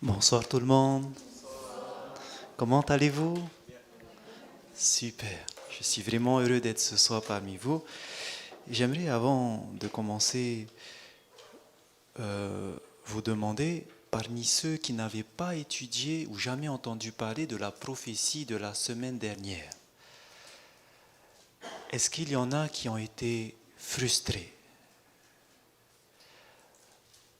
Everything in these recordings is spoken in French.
Bonsoir tout le monde. Comment allez-vous? Super. Je suis vraiment heureux d'être ce soir parmi vous. J'aimerais, avant de commencer, vous demander, parmi ceux qui n'avaient pas étudié ou jamais entendu parler de la prophétie de la semaine dernière, est-ce qu'il y en a qui ont été frustrés?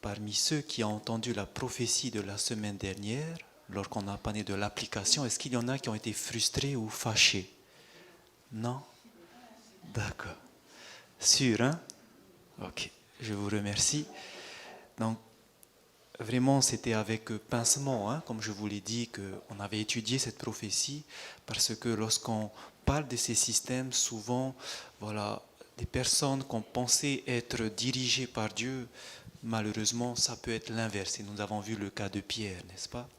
Parmi ceux qui ont entendu la prophétie de la semaine dernière, lorsqu'on a parlé de l'application, est-ce qu'il y en a qui ont été frustrés ou fâchés? Non? D'accord. Sûr, hein? Ok, je vous remercie. Donc, vraiment, c'était avec pincement, hein, comme je vous l'ai dit, qu'on avait étudié cette prophétie, parce que lorsqu'on parle de ces systèmes, souvent, voilà, des personnes qu'on pensait être dirigées par Dieu, malheureusement, ça peut être l'inverse. Et nous avons vu le cas de Pierre, n'est-ce pas?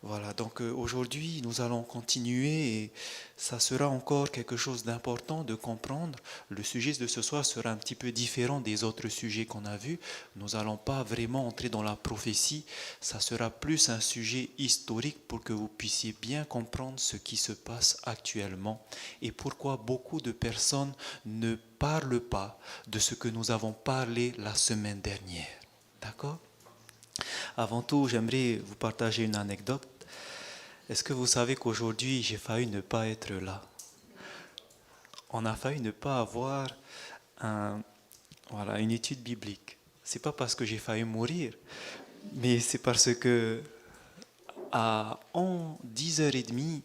Voilà, donc aujourd'hui, nous allons continuer et ça sera encore quelque chose d'important de comprendre. Le sujet de ce soir sera un petit peu différent des autres sujets qu'on a vus. Nous n'allons pas vraiment entrer dans la prophétie. Ça sera plus un sujet historique pour que vous puissiez bien comprendre ce qui se passe actuellement et pourquoi beaucoup de personnes ne parlent pas de ce que nous avons parlé la semaine dernière. D'accord ? Avant tout, j'aimerais vous partager une anecdote. Est-ce que vous savez qu'aujourd'hui, j'ai failli ne pas être là? On a failli ne pas avoir une étude biblique. C'est pas parce que j'ai failli mourir, mais c'est parce que à 10h30,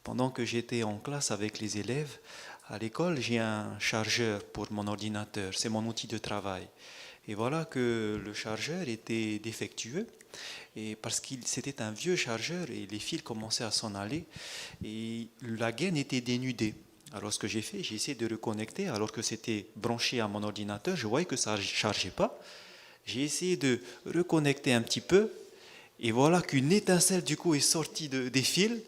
pendant que j'étais en classe avec les élèves, à l'école, j'ai un chargeur pour mon ordinateur. C'est mon outil de travail. Et voilà que le chargeur était défectueux. Et parce que c'était un vieux chargeur et les fils commençaient à s'en aller et la gaine était dénudée. Alors ce que j'ai fait, j'ai essayé de reconnecter alors que c'était branché à mon ordinateur, je voyais que ça ne chargeait pas. J'ai essayé de reconnecter un petit peu et voilà qu'une étincelle du coup est sortie des fils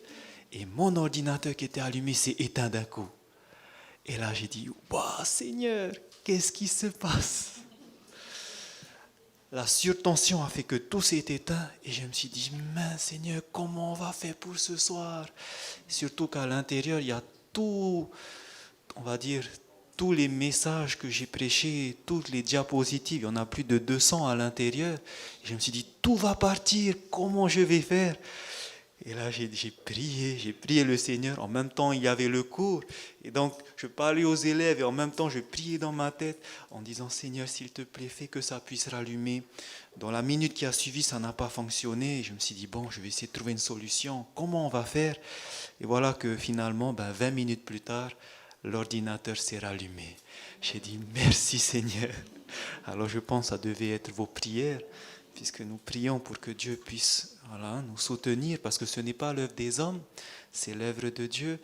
et mon ordinateur qui était allumé s'est éteint d'un coup. Et là j'ai dit, waouh Seigneur, qu'est-ce qui se passe? La surtension a fait que tout s'est éteint et je me suis dit, mince Seigneur, comment on va faire pour ce soir? Surtout qu'à l'intérieur, il y a tout, on va dire, tous les messages que j'ai prêchés, toutes les diapositives, il y en a plus de 200 à l'intérieur. Et je me suis dit, tout va partir, comment je vais faire? Et là, j'ai prié le Seigneur. En même temps, il y avait le cours. Et donc, je parlais aux élèves et en même temps, je priais dans ma tête en disant, Seigneur, s'il te plaît, fais que ça puisse rallumer. Dans la minute qui a suivi, ça n'a pas fonctionné. Et je me suis dit, bon, je vais essayer de trouver une solution. Comment on va faire? Et voilà que finalement, 20 minutes plus tard, l'ordinateur s'est rallumé. J'ai dit, merci Seigneur. Alors, je pense que ça devait être vos prières, puisque nous prions pour que Dieu puisse nous soutenir, parce que ce n'est pas l'œuvre des hommes, c'est l'œuvre de Dieu.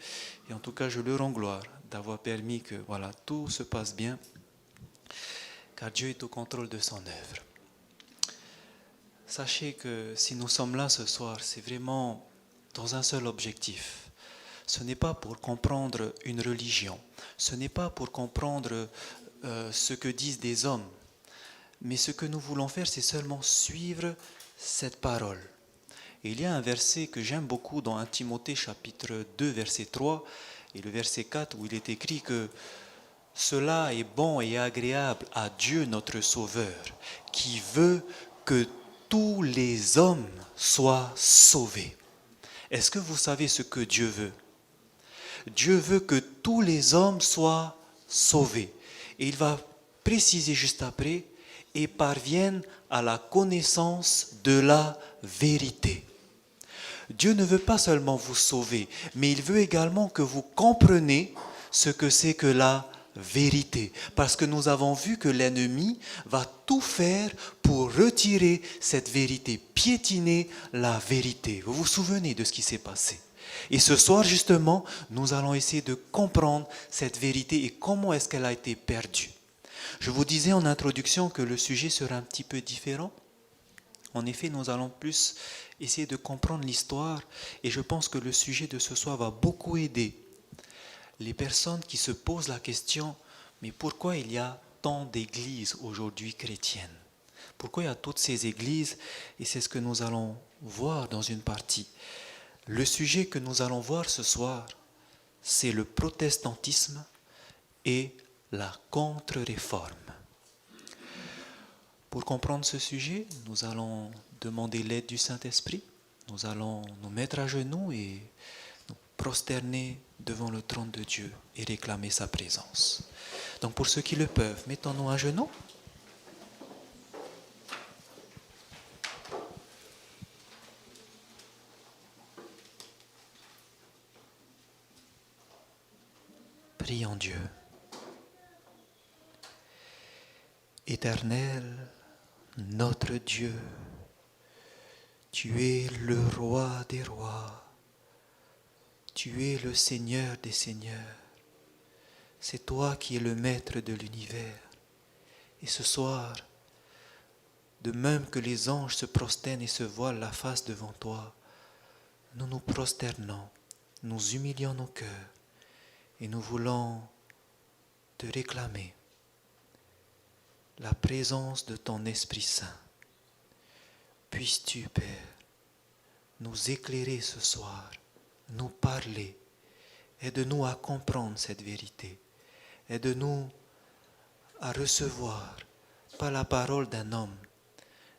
Et en tout cas, je le rends gloire d'avoir permis que tout se passe bien, car Dieu est au contrôle de son œuvre. Sachez que si nous sommes là ce soir, c'est vraiment dans un seul objectif. Ce n'est pas pour comprendre une religion, ce n'est pas pour comprendre ce que disent des hommes, mais ce que nous voulons faire, c'est seulement suivre cette parole. Et il y a un verset que j'aime beaucoup dans 1 Timothée chapitre 2, verset 3 et le verset 4 où il est écrit que cela est bon et agréable à Dieu notre Sauveur, qui veut que tous les hommes soient sauvés. Est-ce que vous savez ce que Dieu veut? Dieu veut que tous les hommes soient sauvés. Et il va préciser juste après, et parviennent à la connaissance de la vérité. Dieu ne veut pas seulement vous sauver, mais il veut également que vous compreniez ce que c'est que la vérité. Parce que nous avons vu que l'ennemi va tout faire pour retirer cette vérité, piétiner la vérité. Vous vous souvenez de ce qui s'est passé? Et ce soir, justement, nous allons essayer de comprendre cette vérité et comment est-ce qu'elle a été perdue. Je vous disais en introduction que le sujet sera un petit peu différent. En effet, nous allons plus essayer de comprendre l'histoire et je pense que le sujet de ce soir va beaucoup aider les personnes qui se posent la question, mais pourquoi il y a tant d'églises aujourd'hui chrétiennes? Pourquoi il y a toutes ces églises? Et c'est ce que nous allons voir dans une partie. Le sujet que nous allons voir ce soir, c'est le protestantisme et la contre-réforme. Pour comprendre ce sujet, nous allons demander l'aide du Saint-Esprit. Nous allons nous mettre à genoux et nous prosterner devant le trône de Dieu et réclamer sa présence. Donc pour ceux qui le peuvent, mettons-nous à genoux. Prions Dieu. Éternel, notre Dieu, tu es le roi des rois, tu es le Seigneur des seigneurs, c'est toi qui es le maître de l'univers. Et ce soir, de même que les anges se prosternent et se voilent la face devant toi, nous nous prosternons, nous humilions nos cœurs et nous voulons te réclamer la présence de ton Esprit Saint. Puisses-tu, Père, nous éclairer ce soir, nous parler, aide-nous à comprendre cette vérité, aide-nous à recevoir, pas la parole d'un homme,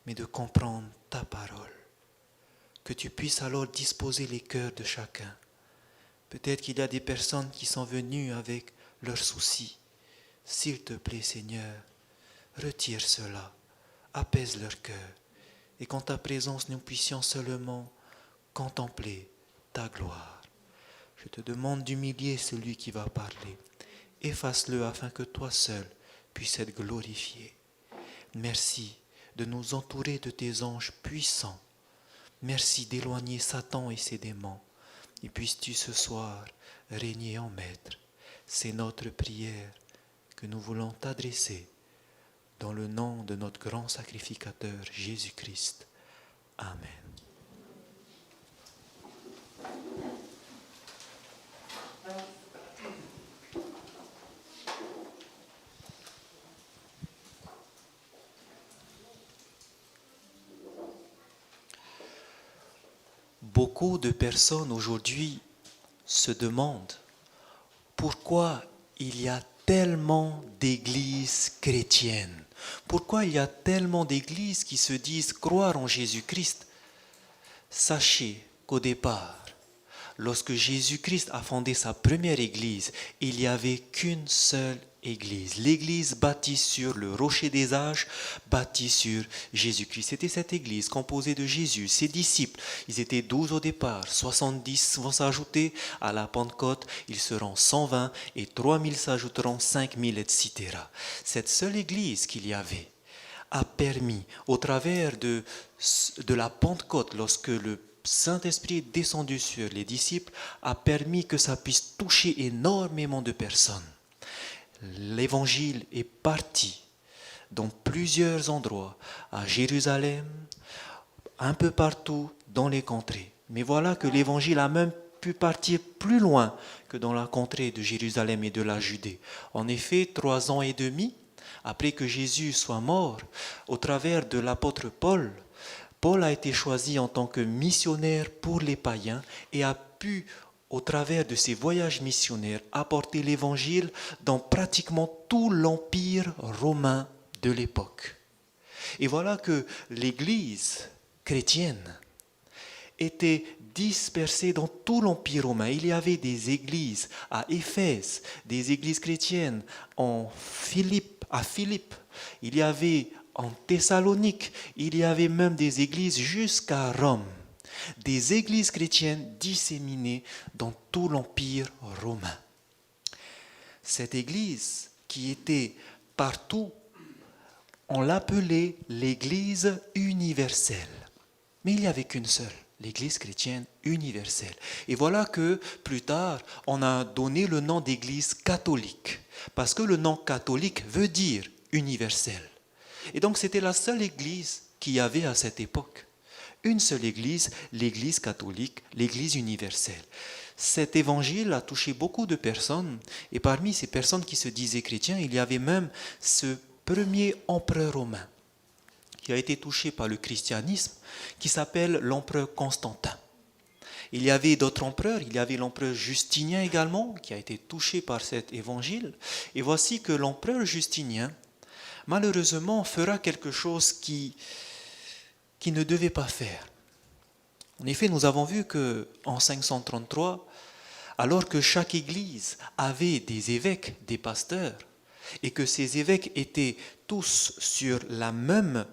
mais de comprendre ta parole. Que tu puisses alors disposer les cœurs de chacun. Peut-être qu'il y a des personnes qui sont venues avec leurs soucis. S'il te plaît, Seigneur, retire cela, apaise leur cœur, et qu'en ta présence nous puissions seulement contempler ta gloire. Je te demande d'humilier celui qui va parler. Efface-le afin que toi seul puisses être glorifié. Merci de nous entourer de tes anges puissants. Merci d'éloigner Satan et ses démons. Et puisses-tu ce soir régner en maître. C'est notre prière que nous voulons t'adresser dans le nom de notre grand sacrificateur Jésus-Christ. Amen. Beaucoup de personnes aujourd'hui se demandent pourquoi il y a tellement d'églises chrétiennes. Pourquoi il y a tellement d'églises qui se disent croire en Jésus-Christ? Sachez qu'au départ, lorsque Jésus-Christ a fondé sa première église, il n'y avait qu'une seule église. L'église bâtie sur le rocher des âges, bâtie sur Jésus-Christ. C'était cette église composée de Jésus, ses disciples. Ils étaient 12 au départ, 70 vont s'ajouter à la Pentecôte, ils seront 120 et 3000 s'ajouteront, 5000, etc. Cette seule église qu'il y avait a permis, au travers de la Pentecôte, lorsque le Saint-Esprit est descendu sur les disciples, a permis que ça puisse toucher énormément de personnes. L'évangile est parti dans plusieurs endroits, à Jérusalem, un peu partout dans les contrées. Mais voilà que l'évangile a même pu partir plus loin que dans la contrée de Jérusalem et de la Judée. En effet, 3 ans et demi après que Jésus soit mort, au travers de l'apôtre Paul, Paul a été choisi en tant que missionnaire pour les païens et a pu, au travers de ses voyages missionnaires, apporter l'évangile dans pratiquement tout l'empire romain de l'époque. Et voilà que l'Église chrétienne était dispersée dans tout l'empire romain. Il y avait des églises à Éphèse, des églises chrétiennes à Philippe, il y avait en Thessalonique, il y avait même des églises jusqu'à Rome. Des églises chrétiennes disséminées dans tout l'empire romain. Cette église qui était partout, on l'appelait l'église universelle. Mais il n'y avait qu'une seule, l'église chrétienne universelle. Et voilà que plus tard, on a donné le nom d'église catholique. Parce que le nom catholique veut dire universel. Et donc c'était la seule église qu'il y avait à cette époque. Une seule église, l'église catholique, l'église universelle. Cet évangile a touché beaucoup de personnes, et parmi ces personnes qui se disaient chrétiens, il y avait même ce premier empereur romain, qui a été touché par le christianisme, qui s'appelle l'empereur Constantin. Il y avait d'autres empereurs, il y avait l'empereur Justinien également, qui a été touché par cet évangile. Et voici que l'empereur Justinien, malheureusement, fera quelque chose qu'il ne devait pas faire. En effet, nous avons vu qu'en 533, alors que chaque église avait des évêques, des pasteurs, et que ces évêques étaient tous sur le même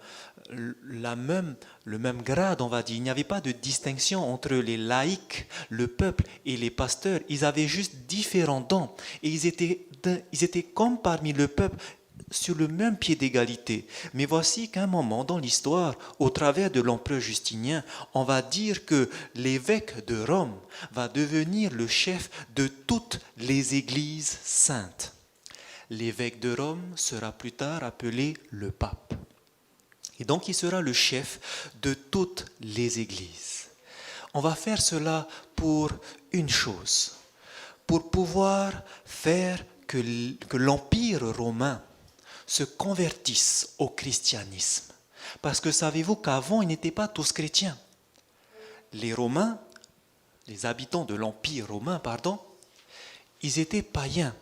grade, on va dire. Il n'y avait pas de distinction entre les laïcs, le peuple et les pasteurs. Ils avaient juste différents dons. Et ils étaient comme parmi le peuple, sur le même pied d'égalité. Mais voici qu'à un moment dans l'histoire, au travers de l'empereur Justinien, on va dire que l'évêque de Rome va devenir le chef de toutes les églises saintes. L'évêque de Rome sera plus tard appelé le pape. Et donc il sera le chef de toutes les églises. On va faire cela pour une chose, pour pouvoir faire que l'empire romain se convertissent au christianisme. Parce que savez-vous qu'avant, ils n'étaient pas tous chrétiens. Les Romains, les habitants de l'Empire romain, ils étaient païens.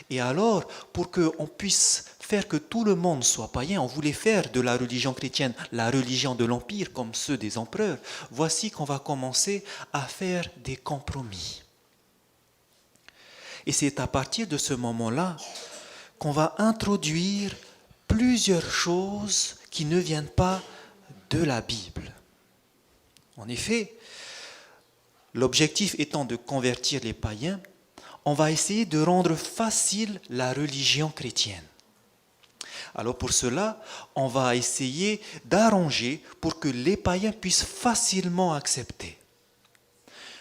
Et alors, pour qu'on puisse faire que tout le monde soit païen, on voulait faire de la religion chrétienne la religion de l'Empire, comme ceux des empereurs. Voici qu'on va commencer à faire des compromis. Et c'est à partir de ce moment-là qu'on va introduire plusieurs choses qui ne viennent pas de la Bible. En effet, l'objectif étant de convertir les païens, on va essayer de rendre facile la religion chrétienne. Alors pour cela, on va essayer d'arranger pour que les païens puissent facilement accepter.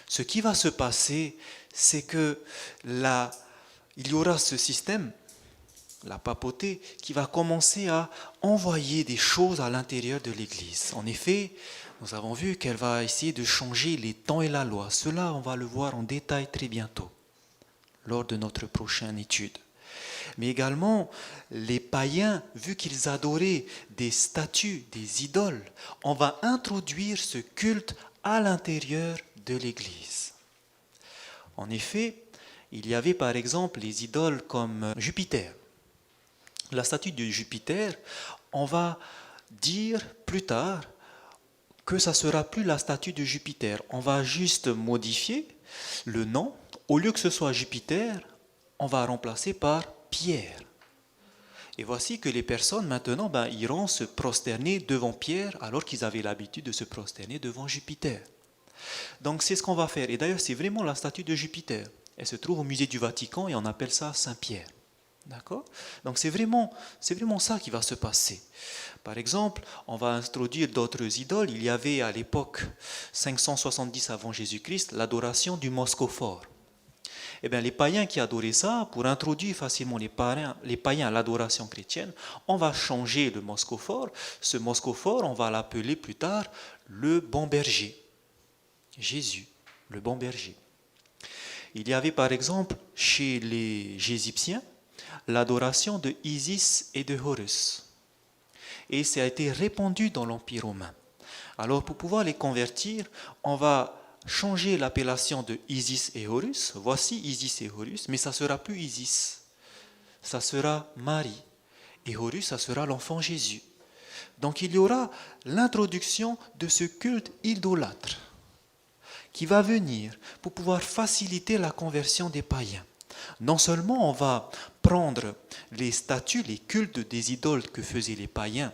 Ce qui va se passer, c'est que il y aura ce système, la papauté, qui va commencer à envoyer des choses à l'intérieur de l'Église. En effet, nous avons vu qu'elle va essayer de changer les temps et la loi. Cela, on va le voir en détail très bientôt, lors de notre prochaine étude. Mais également, les païens, vu qu'ils adoraient des statues, des idoles, on va introduire ce culte à l'intérieur de l'Église. En effet, il y avait par exemple les idoles comme Jupiter. La statue de Jupiter, on va dire plus tard que ça ne sera plus la statue de Jupiter. On va juste modifier le nom. Au lieu que ce soit Jupiter, on va remplacer par Pierre. Et voici que les personnes maintenant iront se prosterner devant Pierre alors qu'ils avaient l'habitude de se prosterner devant Jupiter. Donc c'est ce qu'on va faire. Et d'ailleurs c'est vraiment la statue de Jupiter. Elle se trouve au musée du Vatican et on appelle ça Saint-Pierre. D'accord ? Donc c'est vraiment ça qui va se passer. Par exemple, on va introduire d'autres idoles. Il y avait à l'époque 570 avant Jésus-Christ l'adoration du moscophore. Eh bien, les païens qui adoraient ça, pour introduire facilement les païens à l'adoration chrétienne, on va changer le moscophore. Ce moscophore, on va l'appeler plus tard le bon berger. Jésus, le bon berger. Il y avait par exemple chez les Égyptiens l'adoration de Isis et de Horus. Et ça a été répandu dans l'Empire romain. Alors pour pouvoir les convertir, on va changer l'appellation de Isis et Horus. Voici Isis et Horus, mais ça ne sera plus Isis. Ça sera Marie. Et Horus, ça sera l'enfant Jésus. Donc il y aura l'introduction de ce culte idolâtre qui va venir pour pouvoir faciliter la conversion des païens. Non seulement on va prendre les statues, les cultes des idoles que faisaient les païens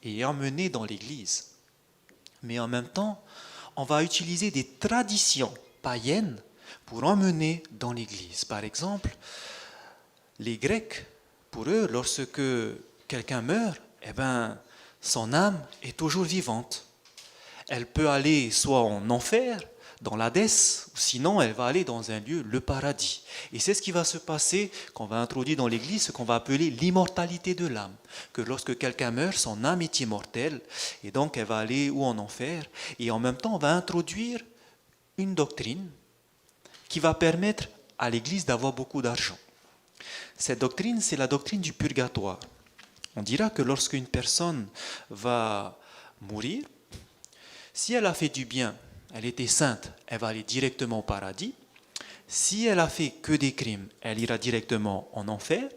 et emmener dans l'Église, mais en même temps, on va utiliser des traditions païennes pour emmener dans l'Église. Par exemple, les Grecs, pour eux, lorsque quelqu'un meurt, son âme est toujours vivante. Elle peut aller soit en enfer, dans l'Hadès, ou sinon elle va aller dans un lieu, le paradis. Et c'est ce qui va se passer quand on va introduire dans l'Église ce qu'on va appeler l'immortalité de l'âme. Que lorsque quelqu'un meurt, son âme est immortelle, et donc elle va aller ou en enfer, et en même temps on va introduire une doctrine qui va permettre à l'Église d'avoir beaucoup d'argent. Cette doctrine, c'est la doctrine du purgatoire. On dira que lorsqu'une personne va mourir, si elle a fait du bien, elle était sainte, elle va aller directement au paradis. Si elle a fait que des crimes, elle ira directement en enfer.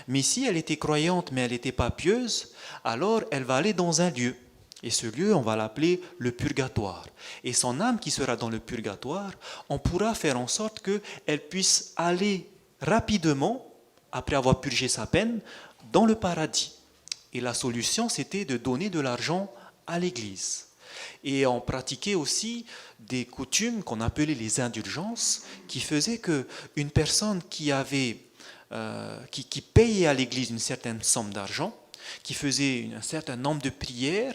Mais si elle était croyante mais elle n'était pas pieuse, alors elle va aller dans un lieu. Et ce lieu, on va l'appeler le purgatoire. Et son âme qui sera dans le purgatoire, on pourra faire en sorte qu'elle puisse aller rapidement, après avoir purgé sa peine, dans le paradis. Et la solution, c'était de donner de l'argent à l'Église. Et on pratiquait aussi des coutumes qu'on appelait les indulgences, qui faisaient qu'une personne qui payait à l'Église une certaine somme d'argent, qui faisait un certain nombre de prières,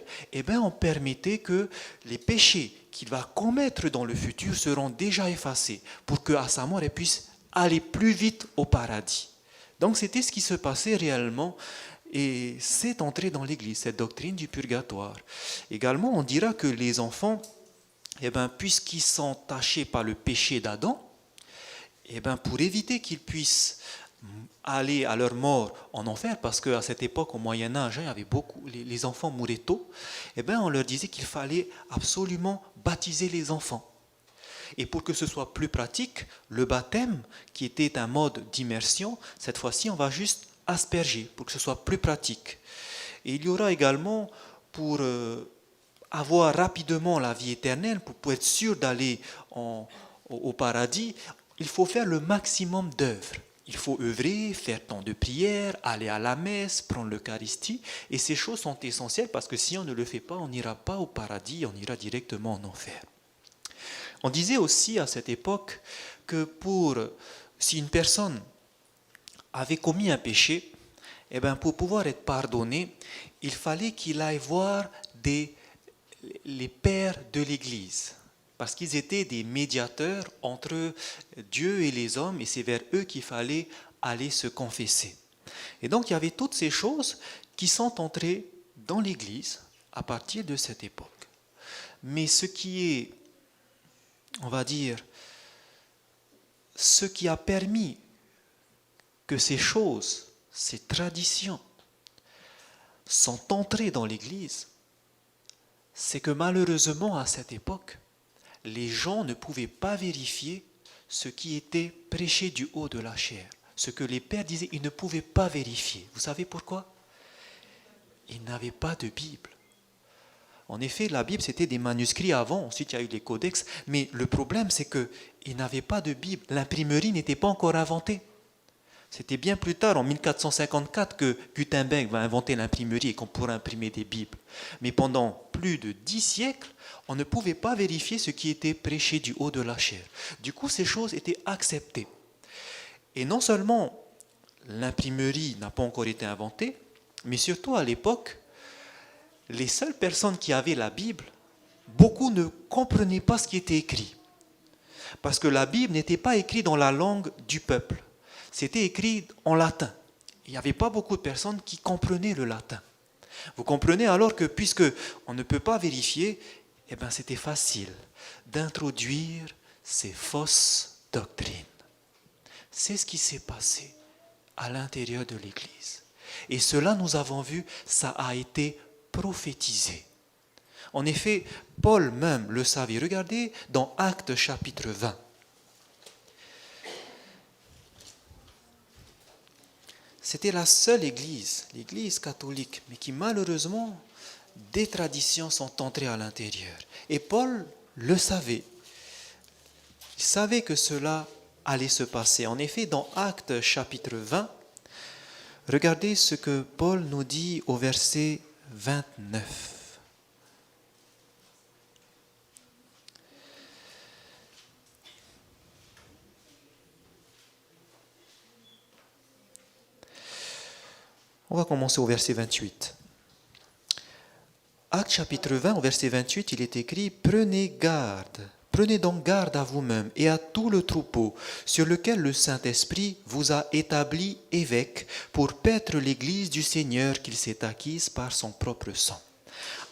on permettait que les péchés qu'il va commettre dans le futur seront déjà effacés, pour qu'à sa mort, elle puisse aller plus vite au paradis. Donc c'était ce qui se passait réellement, et c'est entré dans l'Église, cette doctrine du purgatoire. Également, on dira que les enfants, puisqu'ils sont tachés par le péché d'Adam, pour éviter qu'ils puissent aller à leur mort en enfer, parce qu'à cette époque, au Moyen-Âge, il y avait les enfants mouraient tôt, on leur disait qu'il fallait absolument baptiser les enfants. Et pour que ce soit plus pratique, le baptême, qui était un mode d'immersion, cette fois-ci, on va juste asperger pour que ce soit plus pratique. Et il y aura également, pour avoir rapidement la vie éternelle, pour être sûr d'aller au paradis, il faut faire le maximum d'œuvres. Il faut œuvrer, faire tant de prières, aller à la messe, prendre l'Eucharistie. Et ces choses sont essentielles parce que si on ne le fait pas, on n'ira pas au paradis, on ira directement en enfer. On disait aussi à cette époque que si une personne avait commis un péché, pour pouvoir être pardonné, il fallait qu'il aille voir les pères de l'Église. Parce qu'ils étaient des médiateurs entre Dieu et les hommes, et c'est vers eux qu'il fallait aller se confesser. Et donc il y avait toutes ces choses qui sont entrées dans l'Église à partir de cette époque. Mais ce qui est, on va dire, ce qui a permis que ces choses, ces traditions, sont entrées dans l'Église, c'est que malheureusement à cette époque, les gens ne pouvaient pas vérifier ce qui était prêché du haut de la chair. Ce que les pères disaient, ils ne pouvaient pas vérifier. Vous savez pourquoi ? Ils n'avaient pas de Bible. En effet, la Bible, c'était des manuscrits avant, ensuite il y a eu les codex, mais le problème, c'est qu'ils n'avaient pas de Bible. L'imprimerie n'était pas encore inventée. C'était bien plus tard, en 1454, que Gutenberg va inventer l'imprimerie et qu'on pourra imprimer des Bibles. Mais pendant plus de 10 siècles, on ne pouvait pas vérifier ce qui était prêché du haut de la chair. Du coup, ces choses étaient acceptées. Et non seulement l'imprimerie n'a pas encore été inventée, mais surtout à l'époque, les seules personnes qui avaient la Bible, beaucoup ne comprenaient pas ce qui était écrit. Parce que la Bible n'était pas écrite dans la langue du peuple. C'était écrit en latin. Il n'y avait pas beaucoup de personnes qui comprenaient le latin. Vous comprenez alors que puisque on ne peut pas vérifier, c'était facile d'introduire ces fausses doctrines. C'est ce qui s'est passé à l'intérieur de l'Église. Et cela, nous avons vu, ça a été prophétisé. En effet, Paul même le savait. Regardez dans Actes chapitre 20. C'était la seule église, l'église catholique, mais qui malheureusement, des traditions sont entrées à l'intérieur. Et Paul le savait. Il savait que cela allait se passer. En effet, dans Actes chapitre 20, regardez ce que Paul nous dit au verset 29. On va commencer au verset 28. Acte chapitre 20, au verset 28, il est écrit « Prenez donc garde à vous-même et à tout le troupeau sur lequel le Saint-Esprit vous a établi évêque pour paître l'Église du Seigneur qu'il s'est acquise par son propre sang. »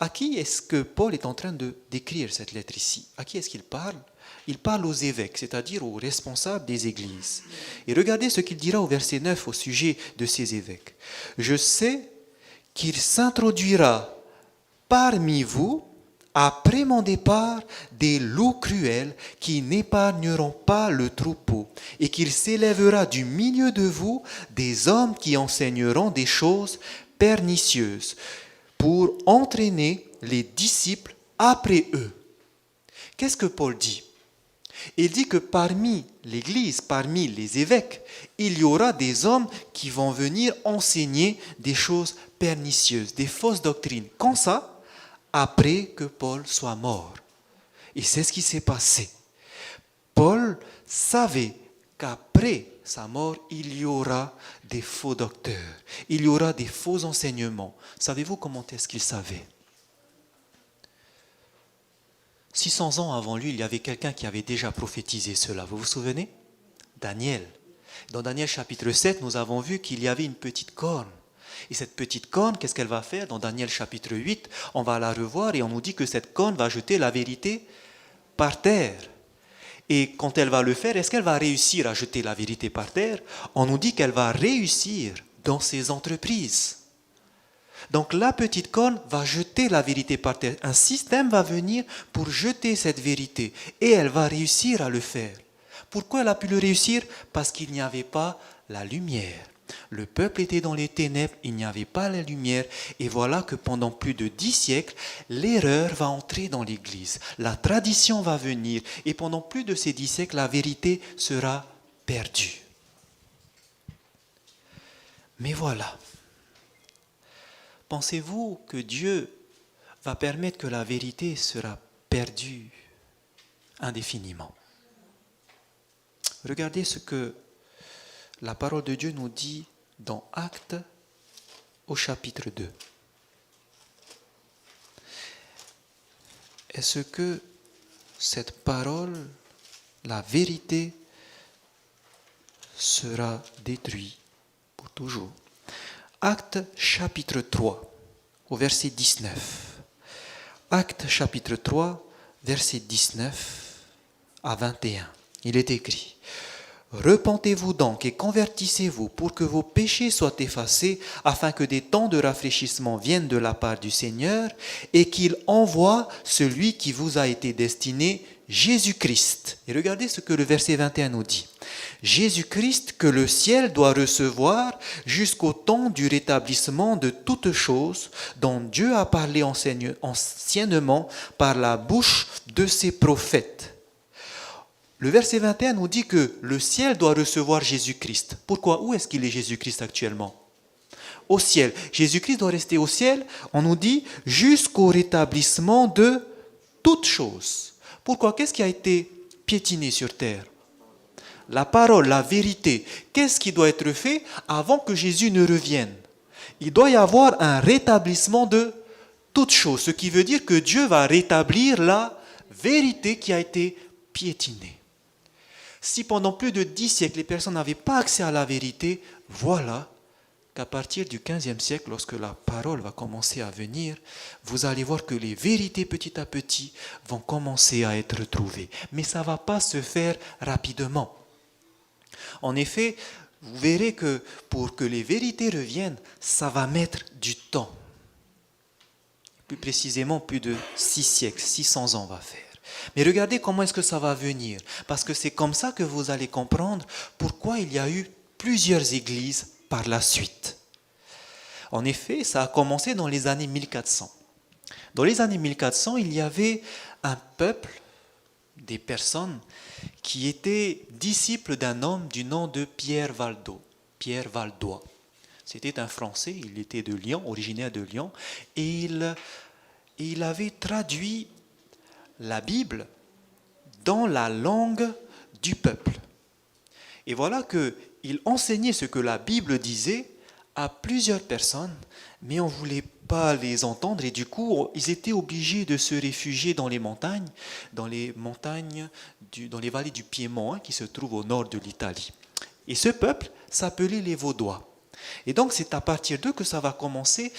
À qui est-ce que Paul est en train de décrire cette lettre ici? À qui est-ce qu'il parle? Il parle aux évêques, c'est-à-dire aux responsables des églises. Et regardez ce qu'il dira au verset 9 au sujet de ces évêques. « Je sais qu'il s'introduira parmi vous, après mon départ, des loups cruels qui n'épargneront pas le troupeau, et qu'il s'élèvera du milieu de vous des hommes qui enseigneront des choses pernicieuses pour entraîner les disciples après eux. Qu'est-ce que Paul dit? Il dit que parmi l'Église, parmi les évêques, il y aura des hommes qui vont venir enseigner des choses pernicieuses, des fausses doctrines. Quand ça? Après que Paul soit mort. Et c'est ce qui s'est passé. Paul savait qu'après sa mort, il y aura des faux docteurs, il y aura des faux enseignements. Savez-vous comment est-ce qu'il savait? 600 ans avant lui, il y avait quelqu'un qui avait déjà prophétisé cela. Vous vous souvenez? Daniel. Dans Daniel chapitre 7, nous avons vu qu'il y avait une petite corne. Et cette petite corne, qu'est-ce qu'elle va faire? Dans Daniel chapitre 8, on va la revoir et on nous dit que cette corne va jeter la vérité par terre. Et quand elle va le faire, est-ce qu'elle va réussir à jeter la vérité par terre? On nous dit qu'elle va réussir dans ses entreprises. Donc la petite corne va jeter la vérité par terre. Un système va venir pour jeter cette vérité et elle va réussir à le faire. Pourquoi elle a pu le réussir? Parce qu'il n'y avait pas la lumière. Le peuple était dans les ténèbres, il n'y avait pas la lumière. Et voilà que pendant plus de 10 siècles, l'erreur va entrer dans l'Église. La tradition va venir. Et pendant plus de ces 10 siècles, la vérité sera perdue. Mais voilà. Pensez-vous que Dieu va permettre que la vérité sera perdue indéfiniment? Regardez ce que la parole de Dieu nous dit dans Actes au chapitre 2. Est-ce que cette parole, la vérité, sera détruite pour toujours? Actes chapitre 3, au verset 19. Actes chapitre 3, verset 19 à 21. Il est écrit: Repentez-vous donc et convertissez-vous pour que vos péchés soient effacés, afin que des temps de rafraîchissement viennent de la part du Seigneur et qu'il envoie celui qui vous a été destiné, Jésus-Christ. Et regardez ce que le verset 21 nous dit. Jésus-Christ que le ciel doit recevoir jusqu'au temps du rétablissement de toutes choses dont Dieu a parlé anciennement par la bouche de ses prophètes. Le verset 21 nous dit que le ciel doit recevoir Jésus-Christ. Pourquoi? Où est-ce qu'il est Jésus-Christ actuellement? Au ciel. Jésus-Christ doit rester au ciel, on nous dit, jusqu'au rétablissement de toutes choses. Pourquoi? Qu'est-ce qui a été piétiné sur terre? La parole, la vérité. Qu'est-ce qui doit être fait avant que Jésus ne revienne? Il doit y avoir un rétablissement de toutes choses. Ce qui veut dire que Dieu va rétablir la vérité qui a été piétinée. Si pendant plus de 10 siècles, les personnes n'avaient pas accès à la vérité, voilà qu'à partir du 15e siècle, lorsque la parole va commencer à venir, vous allez voir que les vérités petit à petit vont commencer à être trouvées. Mais ça ne va pas se faire rapidement. En effet, vous verrez que pour que les vérités reviennent, ça va mettre du temps. Plus précisément, plus de 6 siècles, 600 ans va faire. Mais regardez comment est-ce que ça va venir. Parce que c'est comme ça que vous allez comprendre pourquoi il y a eu plusieurs églises par la suite. En effet, ça a commencé dans les années 1400. Dans les années 1400, il y avait un peuple, des personnes qui étaient disciples d'un homme du nom de Pierre Valdois. C'était un Français, il était de Lyon, originaire de Lyon, et il avait traduit la Bible dans la langue du peuple. Et voilà qu'il enseignait ce que la Bible disait à plusieurs personnes, mais on ne voulait pas les entendre et du coup, ils étaient obligés de se réfugier dans les montagnes, dans les vallées du Piémont, qui se trouvent au nord de l'Italie. Et ce peuple s'appelait les Vaudois. Et donc, c'est à partir d'eux que ça va commencer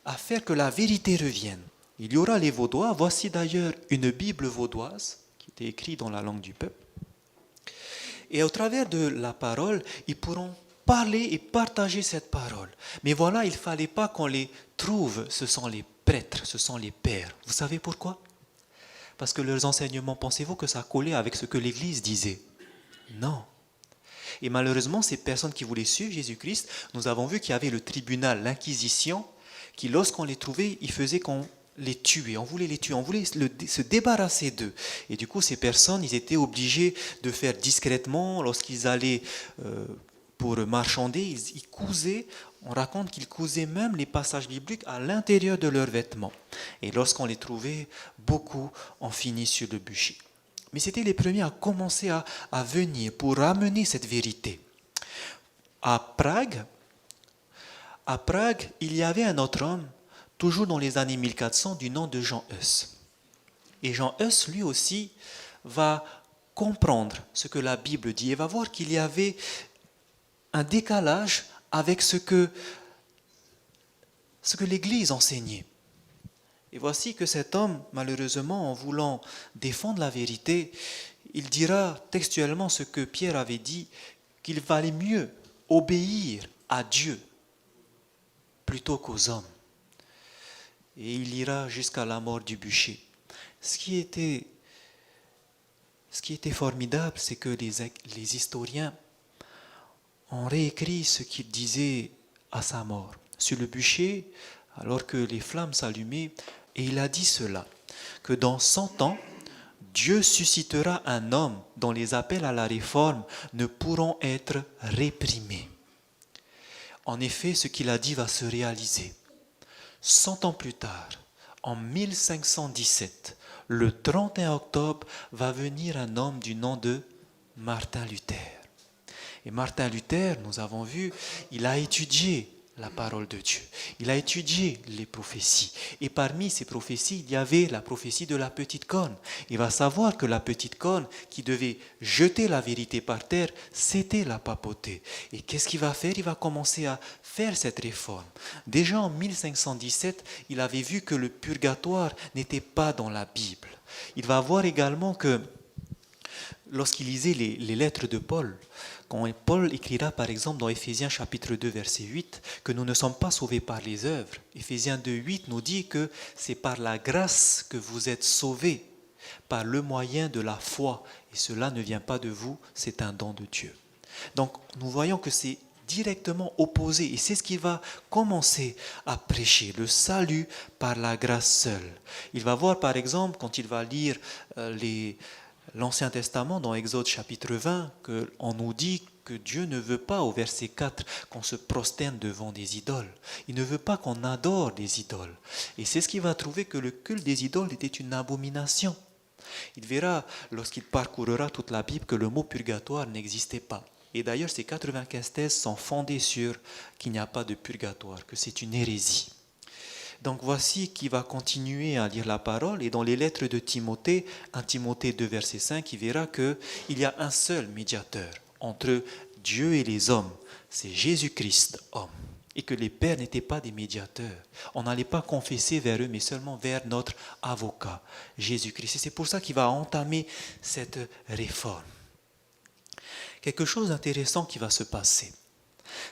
à faire que la vérité revienne. Il y aura les Vaudois. Voici d'ailleurs une Bible vaudoise qui était écrite dans la langue du peuple. Et au travers de la parole, ils pourront parler et partager cette parole. Mais voilà, il ne fallait pas qu'on les trouve, ce sont les prêtres, ce sont les pères. Vous savez pourquoi? Parce que leurs enseignements, pensez-vous que ça collait avec ce que l'Église disait? Non. Et malheureusement, ces personnes qui voulaient suivre Jésus-Christ, nous avons vu qu'il y avait le tribunal, l'Inquisition, qui lorsqu'on les trouvait, il faisait qu'on les tuait. On voulait les tuer, on voulait se débarrasser d'eux. Et du coup, ces personnes, ils étaient obligés de faire discrètement, lorsqu'ils allaient pour marchander, ils cousaient. On raconte qu'ils cousaient même les passages bibliques à l'intérieur de leurs vêtements. Et lorsqu'on les trouvait, beaucoup ont fini sur le bûcher. Mais c'était les premiers à commencer à venir pour ramener cette vérité. À Prague, il y avait un autre homme, toujours dans les années 1400, du nom de Jean Hus. Et Jean Hus, lui aussi, va comprendre ce que la Bible dit et va voir qu'il y avait un décalage avec ce que l'Église enseignait. Et voici que cet homme, malheureusement, en voulant défendre la vérité, il dira textuellement ce que Pierre avait dit, qu'il valait mieux obéir à Dieu plutôt qu'aux hommes. Et il ira jusqu'à la mort du bûcher. Ce qui était formidable, c'est que les historiens ont réécrit ce qu'il disait à sa mort. Sur le bûcher, alors que les flammes s'allumaient, et il a dit cela, que dans 100 ans, Dieu suscitera un homme dont les appels à la réforme ne pourront être réprimés. En effet, ce qu'il a dit va se réaliser. 100 ans plus tard, en 1517, le 31 octobre, va venir un homme du nom de Martin Luther. Et Martin Luther, nous avons vu, il a étudié la parole de Dieu. Il a étudié les prophéties. Et parmi ces prophéties, il y avait la prophétie de la petite corne. Il va savoir que la petite corne qui devait jeter la vérité par terre, c'était la papauté. Et qu'est-ce qu'il va faire? Il va commencer à faire cette réforme. Déjà en 1517, il avait vu que le purgatoire n'était pas dans la Bible. Il va voir également que lorsqu'il lisait les lettres de Paul, quand Paul écrira par exemple dans Éphésiens chapitre 2 verset 8 que nous ne sommes pas sauvés par les œuvres, Éphésiens 2 8 nous dit que c'est par la grâce que vous êtes sauvés, par le moyen de la foi, et cela ne vient pas de vous, c'est un don de Dieu. Donc nous voyons que c'est directement opposé, et c'est ce qu'il va commencer à prêcher, le salut par la grâce seule. Il va voir par exemple, quand il va lire l'Ancien Testament, dans Exode chapitre 20, on nous dit que Dieu ne veut pas, au verset 4, qu'on se prosterne devant des idoles. Il ne veut pas qu'on adore des idoles. Et c'est ce qu'il va trouver, que le culte des idoles était une abomination. Il verra, lorsqu'il parcourra toute la Bible, que le mot purgatoire n'existait pas. Et d'ailleurs, ces 95 thèses sont fondées sur qu'il n'y a pas de purgatoire, que c'est une hérésie. Donc voici qui va continuer à lire la parole, et dans les lettres de Timothée, 1 Timothée 2 verset 5, il verra qu'il y a un seul médiateur entre Dieu et les hommes, c'est Jésus-Christ, homme, et que les pères n'étaient pas des médiateurs. On n'allait pas confesser vers eux, mais seulement vers notre avocat, Jésus-Christ. Et c'est pour ça qu'il va entamer cette réforme. Quelque chose d'intéressant qui va se passer,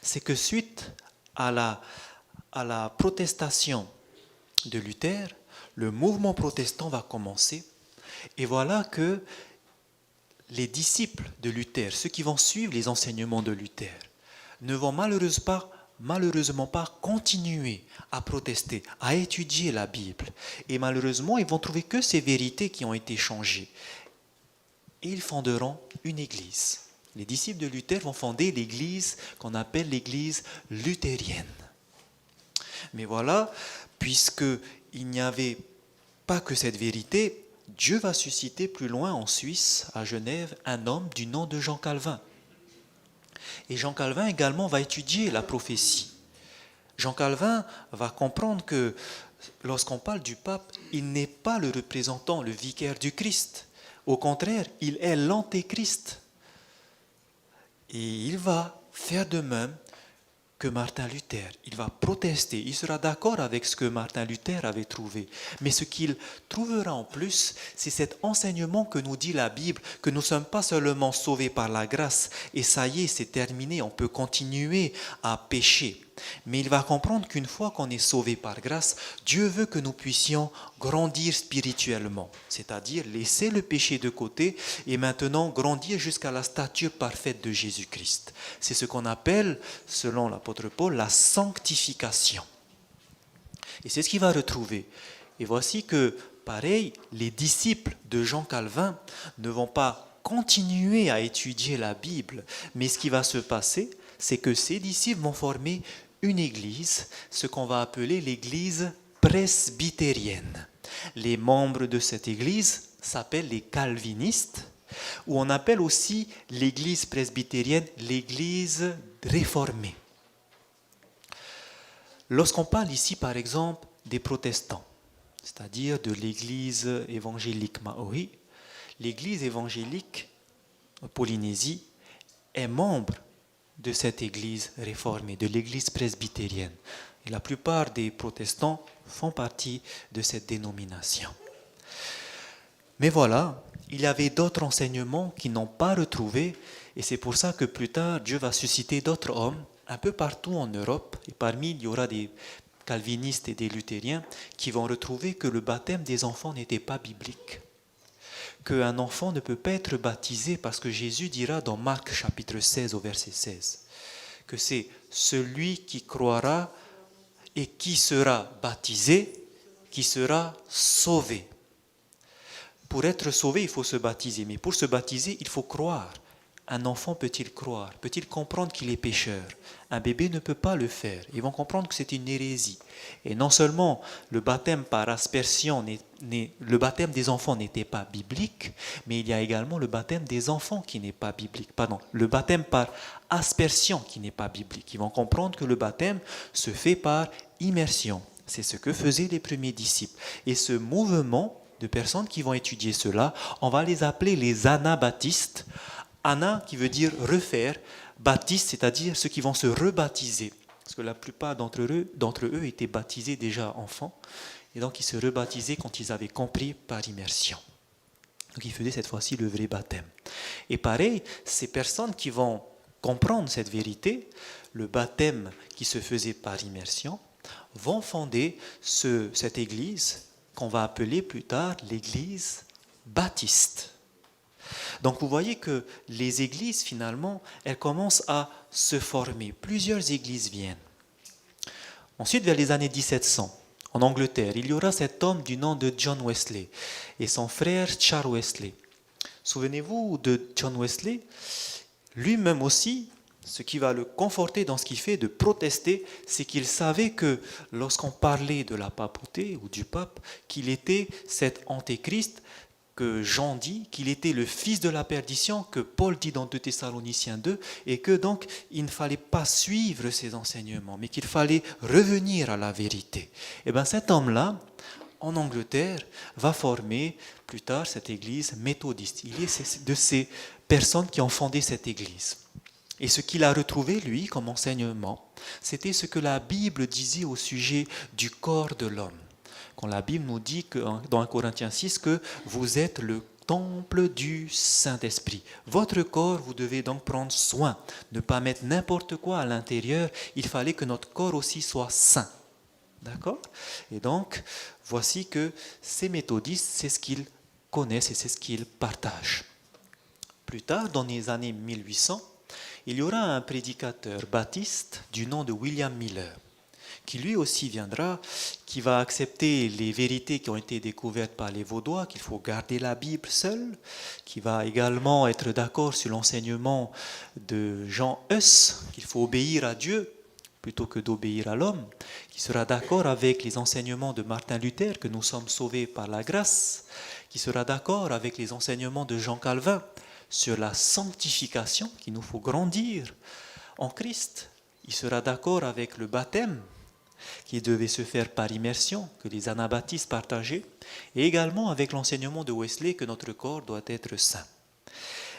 c'est que suite à la protestation de Luther, le mouvement protestant va commencer, et voilà que les disciples de Luther, ceux qui vont suivre les enseignements de Luther, ne vont malheureusement pas continuer à protester, à étudier la Bible. Et malheureusement, ils vont trouver que ces vérités qui ont été changées. Et ils fonderont une église. Les disciples de Luther vont fonder l'église qu'on appelle l'église luthérienne. Mais voilà, puisqu'il n'y avait pas que cette vérité, Dieu va susciter plus loin en Suisse, à Genève, un homme du nom de Jean Calvin. Et Jean Calvin également va étudier la prophétie. Jean Calvin va comprendre que lorsqu'on parle du pape, il n'est pas le représentant, le vicaire du Christ. Au contraire, il est l'antéchrist. Et il va faire de même que Martin Luther. Il va protester, il sera d'accord avec ce que Martin Luther avait trouvé. Mais ce qu'il trouvera en plus, c'est cet enseignement que nous dit la Bible, que nous ne sommes pas seulement sauvés par la grâce, et ça y est, c'est terminé, on peut continuer à pécher. Mais il va comprendre qu'une fois qu'on est sauvé par grâce, Dieu veut que nous puissions grandir spirituellement, c'est-à-dire laisser le péché de côté et maintenant grandir jusqu'à la stature parfaite de Jésus-Christ. C'est ce qu'on appelle, selon l'apôtre Paul, la sanctification. Et c'est ce qu'il va retrouver. Et voici que, pareil, les disciples de Jean Calvin ne vont pas continuer à étudier la Bible, mais ce qui va se passer, c'est que ces disciples vont former une église, ce qu'on va appeler l'église presbytérienne. Les membres de cette église s'appellent les calvinistes, ou on appelle aussi l'église presbytérienne l'église réformée. Lorsqu'on parle ici, par exemple, des protestants, c'est-à-dire de l'église évangélique Maori, l'église évangélique en Polynésie est membre de cette église réformée, de l'église presbytérienne. Et la plupart des protestants font partie de cette dénomination. Mais voilà, il y avait d'autres enseignements qu'ils n'ont pas retrouvés, et c'est pour ça que plus tard, Dieu va susciter d'autres hommes, un peu partout en Europe, et parmi il y aura des calvinistes et des luthériens qui vont retrouver que le baptême des enfants n'était pas biblique. Qu'un enfant ne peut pas être baptisé parce que Jésus dira dans Marc chapitre 16 au verset 16 que c'est celui qui croira et qui sera baptisé qui sera sauvé. Pour être sauvé, il faut se baptiser, mais pour se baptiser, il faut croire. Un enfant peut-il croire? Peut-il comprendre qu'il est pécheur? Un bébé ne peut pas le faire. Ils vont comprendre que c'est une hérésie. Et non seulement le baptême par aspersion, le baptême des enfants n'était pas biblique, mais il y a également le baptême des enfants qui n'est pas biblique. Pardon, le baptême par aspersion qui n'est pas biblique. Ils vont comprendre que le baptême se fait par immersion. C'est ce que faisaient les premiers disciples. Et ce mouvement de personnes qui vont étudier cela, on va les appeler les anabaptistes. Ana qui veut dire refaire, baptiste, c'est-à-dire ceux qui vont se rebaptiser. Parce que la plupart d'entre eux étaient baptisés déjà enfants, et donc ils se rebaptisaient quand ils avaient compris par immersion. Donc ils faisaient cette fois-ci le vrai baptême. Et pareil, ces personnes qui vont comprendre cette vérité, le baptême qui se faisait par immersion, vont fonder cette église qu'on va appeler plus tard l'église baptiste. Donc vous voyez que les églises, finalement, elles commencent à se former. Plusieurs églises viennent. Ensuite, vers les années 1700, en Angleterre, il y aura cet homme du nom de John Wesley et son frère Charles Wesley. Souvenez-vous de John Wesley, lui-même aussi, ce qui va le conforter dans ce qu'il fait de protester, c'est qu'il savait que lorsqu'on parlait de la papauté ou du pape, qu'il était cet antéchrist, que Jean dit qu'il était le fils de la perdition, que Paul dit dans 2 Thessaloniciens 2, et que donc il ne fallait pas suivre ses enseignements, mais qu'il fallait revenir à la vérité. Et bien cet homme-là, en Angleterre, va former plus tard cette église méthodiste. Il est de ces personnes qui ont fondé cette église. Et ce qu'il a retrouvé, lui, comme enseignement, c'était ce que la Bible disait au sujet du corps de l'homme. Quand la Bible nous dit dans 1 Corinthiens 6 que vous êtes le temple du Saint-Esprit. Votre corps, vous devez donc prendre soin, ne pas mettre n'importe quoi à l'intérieur. Il fallait que notre corps aussi soit saint. D'accord? Et donc, voici que ces méthodistes, c'est ce qu'ils connaissent et c'est ce qu'ils partagent. Plus tard, dans les années 1800, il y aura un prédicateur baptiste du nom de William Miller, qui lui aussi viendra, qui va accepter les vérités qui ont été découvertes par les Vaudois, qu'il faut garder la Bible seule, qui va également être d'accord sur l'enseignement de Jean Hus, qu'il faut obéir à Dieu plutôt que d'obéir à l'homme, qui sera d'accord avec les enseignements de Martin Luther, que nous sommes sauvés par la grâce, qui sera d'accord avec les enseignements de Jean Calvin sur la sanctification, qu'il nous faut grandir en Christ. Il sera d'accord avec le baptême, qui devait se faire par immersion, que les anabaptistes partageaient, et également avec l'enseignement de Wesley que notre corps doit être saint.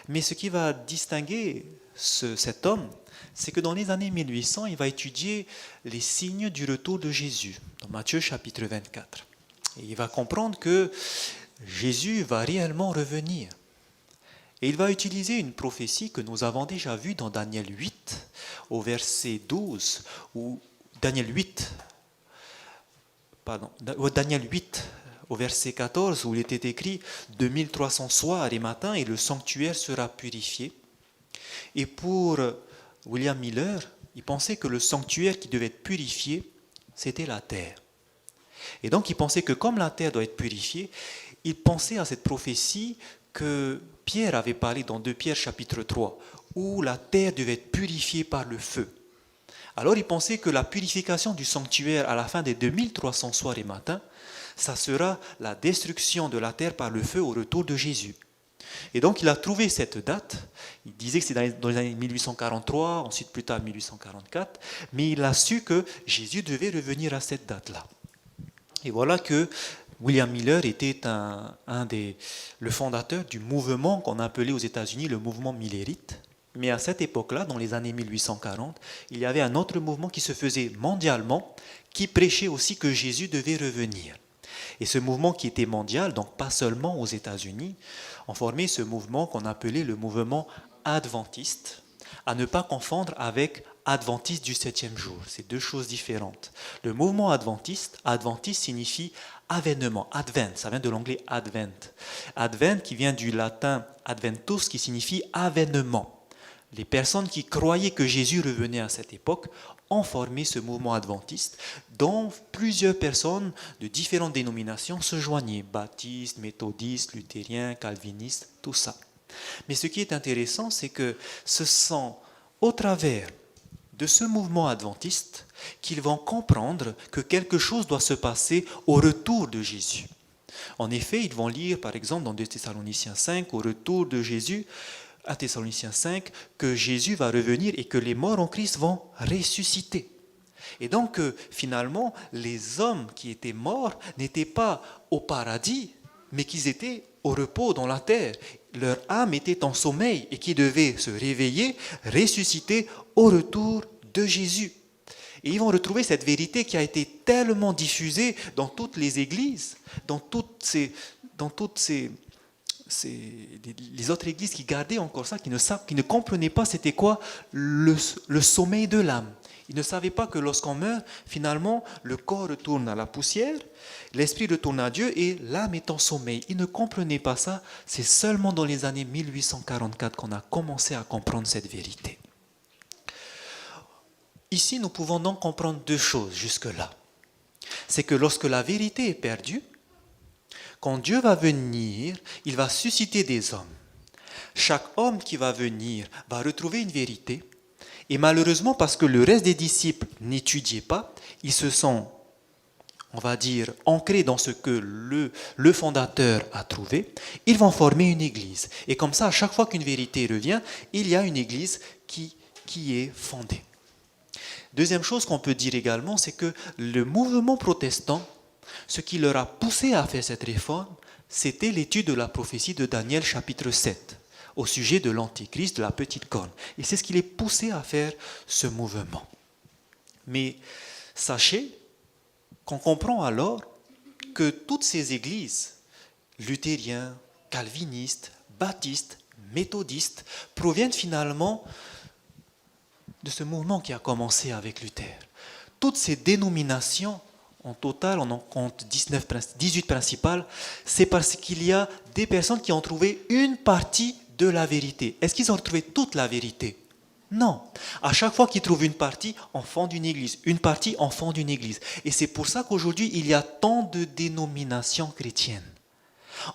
Mais ce qui va distinguer cet homme, c'est que dans les années 1800, il va étudier les signes du retour de Jésus, dans Matthieu chapitre 24. Et il va comprendre que Jésus va réellement revenir. Et il va utiliser une prophétie que nous avons déjà vue dans Daniel 8, au verset 12, ou Daniel 8, au verset 14, où il était écrit « 2300 soirs et matins, et le sanctuaire sera purifié ». Et pour William Miller, il pensait que le sanctuaire qui devait être purifié, c'était la terre. Et donc il pensait que comme la terre doit être purifiée, il pensait à cette prophétie que Pierre avait parlé dans 2 Pierre chapitre 3, où la terre devait être purifiée par le feu. Alors il pensait que la purification du sanctuaire à la fin des 2300 soirs et matins, ça sera la destruction de la terre par le feu au retour de Jésus. Et donc il a trouvé cette date, il disait que c'est dans les années 1843, ensuite plus tard 1844, mais il a su que Jésus devait revenir à cette date-là. Et voilà que William Miller était le fondateur du mouvement qu'on appelait aux États-Unis le mouvement millérite. Mais à cette époque-là, dans les années 1840, il y avait un autre mouvement qui se faisait mondialement, qui prêchait aussi que Jésus devait revenir. Et ce mouvement qui était mondial, donc pas seulement aux États-Unis, on formait ce mouvement qu'on appelait le mouvement adventiste, à ne pas confondre avec adventiste du 7e jour. C'est deux choses différentes. Le mouvement adventiste signifie avènement, advent, ça vient de l'anglais advent. Advent qui vient du latin adventus qui signifie avènement. Les personnes qui croyaient que Jésus revenait à cette époque ont formé ce mouvement adventiste dont plusieurs personnes de différentes dénominations se joignaient, baptistes, méthodistes, luthériens, calvinistes, tout ça. Mais ce qui est intéressant, c'est que ce sont au travers de ce mouvement adventiste qu'ils vont comprendre que quelque chose doit se passer au retour de Jésus. En effet, ils vont lire par exemple dans 2 Thessaloniciens 5, au retour de Jésus, à Thessaloniciens 5, que Jésus va revenir et que les morts en Christ vont ressusciter. Et donc, finalement, les hommes qui étaient morts n'étaient pas au paradis, mais qu'ils étaient au repos dans la terre. Leur âme était en sommeil et qui devait se réveiller, ressusciter au retour de Jésus. Et ils vont retrouver cette vérité qui a été tellement diffusée dans toutes les églises, dans toutes les autres églises qui gardaient encore ça, qui ne comprenaient pas c'était quoi le sommeil de l'âme. Ils ne savaient pas que lorsqu'on meurt, finalement, le corps retourne à la poussière, l'esprit retourne à Dieu et l'âme est en sommeil. Ils ne comprenaient pas ça. C'est seulement dans les années 1844 qu'on a commencé à comprendre cette vérité. Ici, nous pouvons donc comprendre deux choses jusque-là. C'est que lorsque la vérité est perdue, quand Dieu va venir, il va susciter des hommes. Chaque homme qui va venir va retrouver une vérité. Et malheureusement, parce que le reste des disciples n'étudiaient pas, ils se sont, on va dire, ancrés dans ce que le fondateur a trouvé, ils vont former une église. Et comme ça, à chaque fois qu'une vérité revient, il y a une église qui est fondée. Deuxième chose qu'on peut dire également, c'est que le mouvement protestant, ce qui leur a poussé à faire cette réforme, c'était l'étude de la prophétie de Daniel chapitre 7, au sujet de l'Antichrist, de la petite corne. Et c'est ce qui les poussait à faire ce mouvement. Mais sachez qu'on comprend alors que toutes ces églises, luthériens, calvinistes, baptistes, méthodistes, proviennent finalement de ce mouvement qui a commencé avec Luther. Toutes ces dénominations, en total, on en compte 18 principales, c'est parce qu'il y a des personnes qui ont trouvé une partie de la vérité. Est-ce qu'ils ont trouvé toute la vérité? Non. À chaque fois qu'ils trouvent une partie, on fonde une église. Une partie, on fonde une église. Et c'est pour ça qu'aujourd'hui, il y a tant de dénominations chrétiennes.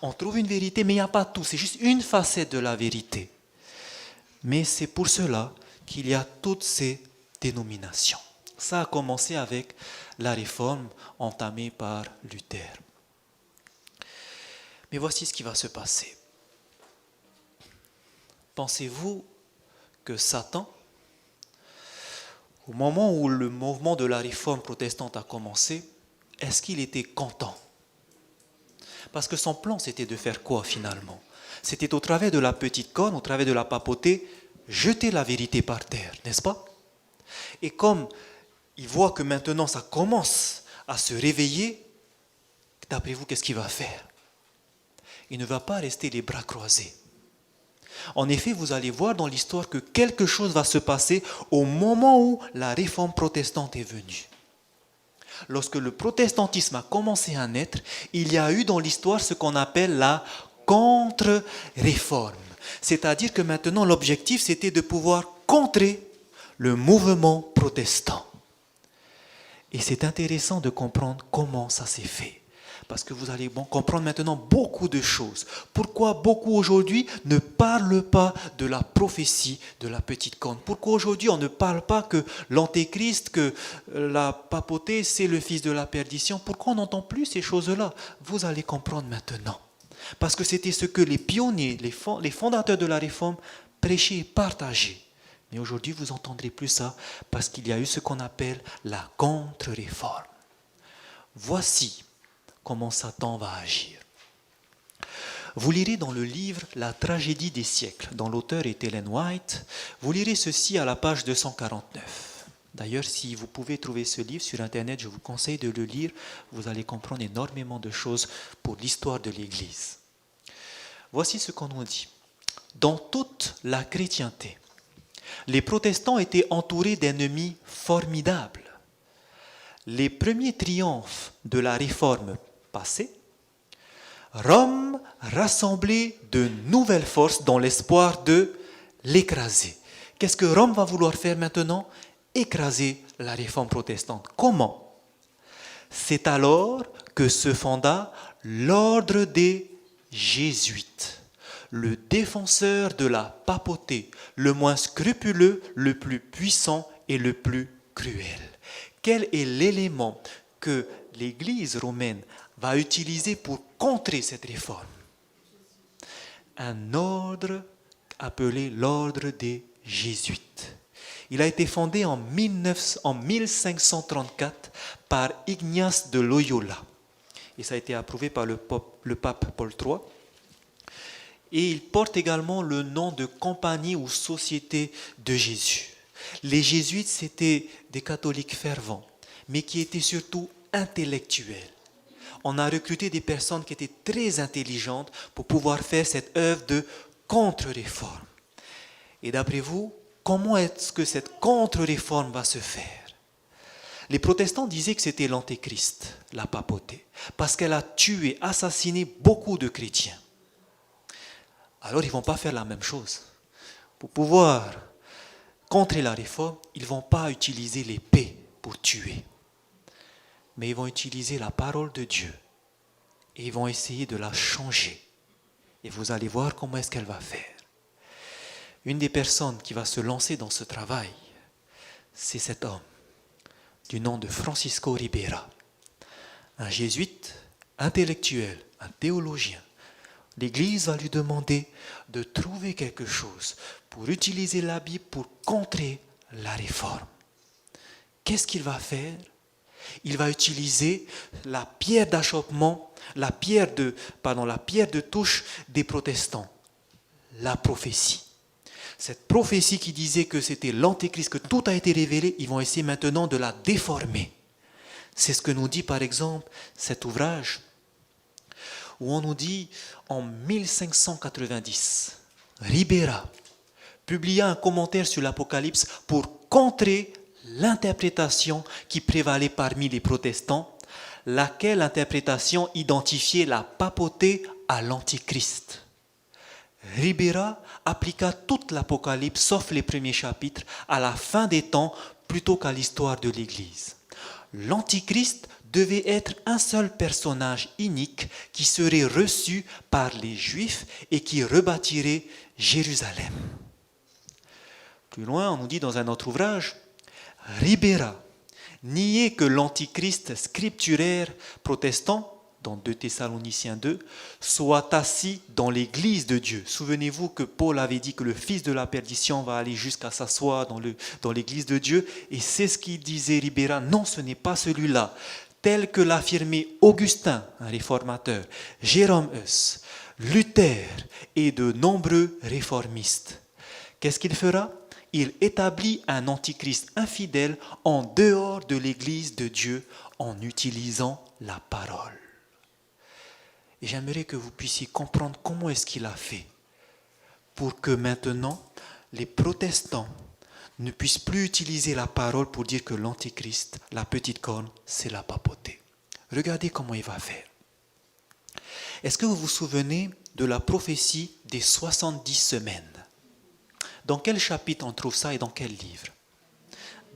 On trouve une vérité, mais il n'y a pas tout. C'est juste une facette de la vérité. Mais c'est pour cela qu'il y a toutes ces dénominations. Ça a commencé avec la réforme entamée par Luther. Mais voici ce qui va se passer. Pensez-vous que Satan, au moment où le mouvement de la réforme protestante a commencé, est-ce qu'il était content? Parce que son plan, c'était de faire quoi finalement? C'était au travers de la petite corne, au travers de la papauté, jeter la vérité par terre, n'est-ce pas? Et comme il voit que maintenant ça commence à se réveiller, d'après vous, qu'est-ce qu'il va faire? Il ne va pas rester les bras croisés. En effet, vous allez voir dans l'histoire que quelque chose va se passer au moment où la réforme protestante est venue. Lorsque le protestantisme a commencé à naître, il y a eu dans l'histoire ce qu'on appelle la contre-réforme. C'est-à-dire que maintenant, l'objectif, c'était de pouvoir contrer le mouvement protestant. Et c'est intéressant de comprendre comment ça s'est fait. Parce que vous allez comprendre maintenant beaucoup de choses. Pourquoi beaucoup aujourd'hui ne parlent pas de la prophétie de la petite corne? Pourquoi aujourd'hui on ne parle pas que l'antéchrist, que la papauté, c'est le fils de la perdition? Pourquoi on n'entend plus ces choses-là? Vous allez comprendre maintenant. Parce que c'était ce que les pionniers, les fondateurs de la réforme prêchaient et partageaient. Mais aujourd'hui, vous n'entendrez plus ça parce qu'il y a eu ce qu'on appelle la contre-réforme. Voici comment Satan va agir. Vous lirez dans le livre La tragédie des siècles, dont l'auteur est Ellen White, vous lirez ceci à la page 249. D'ailleurs, si vous pouvez trouver ce livre sur Internet, je vous conseille de le lire. Vous allez comprendre énormément de choses pour l'histoire de l'Église. Voici ce qu'on nous dit. Dans toute la chrétienté, les protestants étaient entourés d'ennemis formidables. Les premiers triomphes de la réforme passée, Rome rassemblait de nouvelles forces dans l'espoir de l'écraser. Qu'est-ce que Rome va vouloir faire maintenant? Écraser la réforme protestante. Comment? C'est alors que se fonda l'ordre des Jésuites, le défenseur de la papauté, le moins scrupuleux, le plus puissant et le plus cruel. Quel est l'élément que l'Église romaine va utiliser pour contrer cette réforme? Un ordre appelé l'ordre des Jésuites. Il a été fondé en 1534 par Ignace de Loyola. Et ça a été approuvé par le pape Paul III. Et il porte également le nom de Compagnie ou Société de Jésus. Les jésuites, c'était des catholiques fervents, mais qui étaient surtout intellectuels. On a recruté des personnes qui étaient très intelligentes pour pouvoir faire cette œuvre de contre-réforme. Et d'après vous, comment est-ce que cette contre-réforme va se faire? Les protestants disaient que c'était l'antéchrist, la papauté, parce qu'elle a tué, assassiné beaucoup de chrétiens. Alors ils ne vont pas faire la même chose. Pour pouvoir contrer la réforme, ils ne vont pas utiliser l'épée pour tuer. Mais ils vont utiliser la parole de Dieu. Et ils vont essayer de la changer. Et vous allez voir comment est-ce qu'elle va faire. Une des personnes qui va se lancer dans ce travail, c'est cet homme, du nom de Francisco Ribera. Un jésuite intellectuel, un théologien. L'Église va lui demander de trouver quelque chose pour utiliser la Bible pour contrer la réforme. Qu'est-ce qu'il va faire? Il va utiliser la pierre d'achoppement, la pierre de touche des protestants, la prophétie. Cette prophétie qui disait que c'était l'antéchrist, que tout a été révélé, ils vont essayer maintenant de la déformer. C'est ce que nous dit par exemple cet ouvrage où on nous dit en 1590, Ribera publia un commentaire sur l'Apocalypse pour contrer l'interprétation qui prévalait parmi les protestants, laquelle interprétation identifiait la papauté à l'Antichrist. Ribera appliqua toute l'Apocalypse, sauf les premiers chapitres, à la fin des temps plutôt qu'à l'histoire de l'Église. L'Antichrist devait être un seul personnage unique qui serait reçu par les Juifs et qui rebâtirait Jérusalem. Plus loin, on nous dit dans un autre ouvrage, Ribera niait que l'antichrist scripturaire protestant, dans 2 Thessaloniciens 2, soit assis dans l'église de Dieu. Souvenez-vous que Paul avait dit que le fils de la perdition va aller jusqu'à s'asseoir dans l'église de Dieu, et c'est ce qu'il disait Ribera. Non, ce n'est pas celui-là. Tel que l'affirmait Augustin, un réformateur, Jérôme Huss, Luther et de nombreux réformistes. Qu'est-ce qu'il fera? Il établit un antichrist infidèle en dehors de l'Église de Dieu en utilisant la parole. Et j'aimerais que vous puissiez comprendre comment est-ce qu'il a fait pour que maintenant les protestants ne puissent plus utiliser la parole pour dire que l'antichrist, la petite corne, c'est la papauté. Regardez comment il va faire. Est-ce que vous vous souvenez de la prophétie des 70 semaines? Dans quel chapitre on trouve ça et dans quel livre?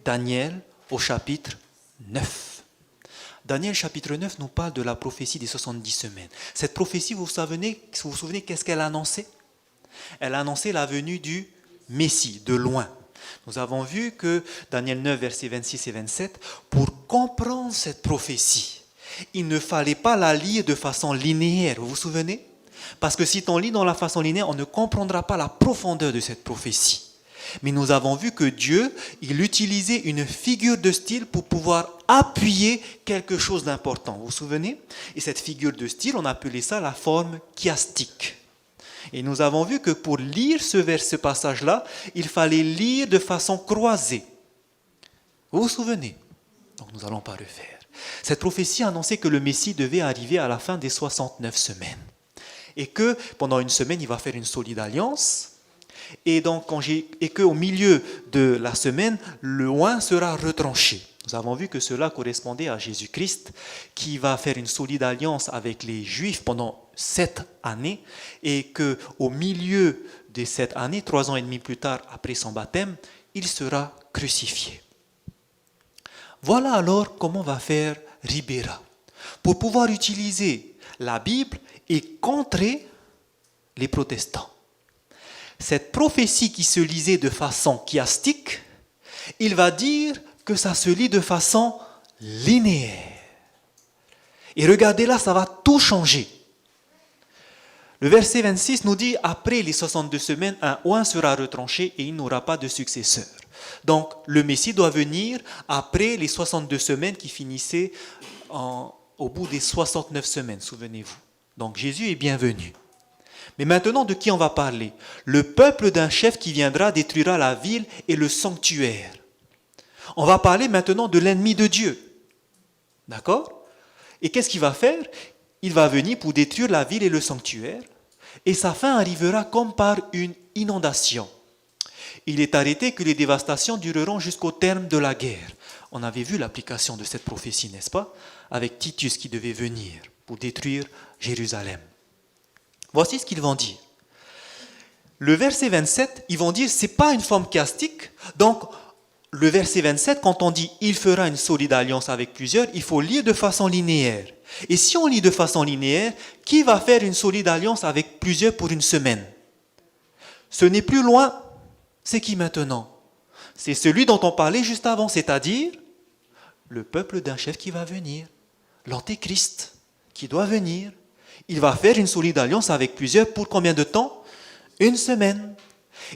Daniel au chapitre 9. Daniel chapitre 9 nous parle de la prophétie des 70 semaines. Cette prophétie, vous vous souvenez qu'est-ce qu'elle a annoncé? Elle a annoncé la venue du Messie, de loin. Nous avons vu que Daniel 9, versets 26 et 27, pour comprendre cette prophétie, il ne fallait pas la lire de façon linéaire, vous vous souvenez? Parce que si on lit dans la façon linéaire, on ne comprendra pas la profondeur de cette prophétie. Mais nous avons vu que Dieu, il utilisait une figure de style pour pouvoir appuyer quelque chose d'important. Vous vous souvenez? Et cette figure de style, on appelait ça la forme chiastique. Et nous avons vu que pour lire ce passage-là, il fallait lire de façon croisée. Vous vous souvenez? Donc nous n'allons pas refaire. Cette prophétie annonçait que le Messie devait arriver à la fin des 69 semaines. Et que pendant une semaine, il va faire une solide alliance. Et donc, qu'au milieu de la semaine, le oint sera retranché. Nous avons vu que cela correspondait à Jésus-Christ qui va faire une solide alliance avec les Juifs pendant 7 années et qu'au milieu de cette année, 3 ans et demi plus tard, après son baptême, il sera crucifié. Voilà alors comment va faire Ribera pour pouvoir utiliser la Bible et contrer les protestants. Cette prophétie qui se lisait de façon chiastique, il va dire que ça se lit de façon linéaire. Et regardez là, ça va tout changer. Le verset 26 nous dit, après les 62 semaines, un oint sera retranché et il n'aura pas de successeur. Donc, le Messie doit venir après les 62 semaines qui finissaient au bout des 69 semaines, souvenez-vous. Donc, Jésus est bienvenu. Mais maintenant, de qui on va parler? Le peuple d'un chef qui viendra détruira la ville et le sanctuaire. On va parler maintenant de l'ennemi de Dieu. D'accord? Et qu'est-ce qu'il va faire? Il va venir pour détruire la ville et le sanctuaire. Et sa fin arrivera comme par une inondation. Il est arrêté que les dévastations dureront jusqu'au terme de la guerre. On avait vu l'application de cette prophétie, n'est-ce pas? Avec Titus qui devait venir pour détruire Jérusalem. Voici ce qu'ils vont dire. Le verset 27, ils vont dire, ce n'est pas une forme chiastique. Donc, le verset 27, quand on dit « il fera une solide alliance avec plusieurs », il faut lire de façon linéaire. Et si on lit de façon linéaire, qui va faire une solide alliance avec plusieurs pour une semaine? Ce n'est plus loin, c'est qui maintenant? C'est celui dont on parlait juste avant, c'est-à-dire le peuple d'un chef qui va venir, l'antéchrist qui doit venir. Il va faire une solide alliance avec plusieurs pour combien de temps? Une semaine.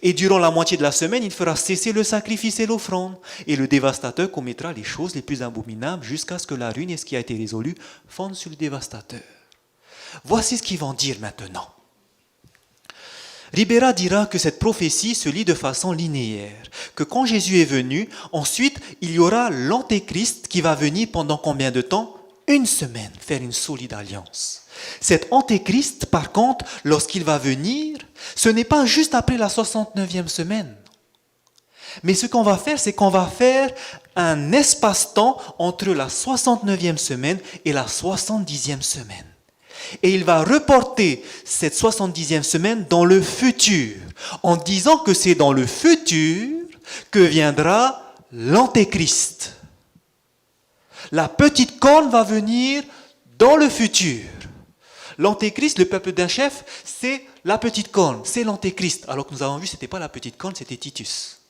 Et durant la moitié de la semaine, il fera cesser le sacrifice et l'offrande. Et le dévastateur commettra les choses les plus abominables jusqu'à ce que la ruine et ce qui a été résolu fondent sur le dévastateur. Voici ce qu'ils vont dire maintenant. Ribera dira que cette prophétie se lit de façon linéaire, que quand Jésus est venu, ensuite il y aura l'antéchrist qui va venir pendant combien de temps? Une semaine, faire une solide alliance. Cet antéchrist, par contre, lorsqu'il va venir, ce n'est pas juste après la 69e semaine. Mais ce qu'on va faire, c'est qu'on va faire un espace-temps entre la 69e semaine et la 70e semaine. Et il va reporter cette 70e semaine dans le futur, en disant que c'est dans le futur que viendra l'antéchrist. La petite corne va venir dans le futur. L'antéchrist, le peuple d'un chef, c'est la petite corne, c'est l'antéchrist. Alors que nous avons vu, ce n'était pas la petite corne, c'était Titus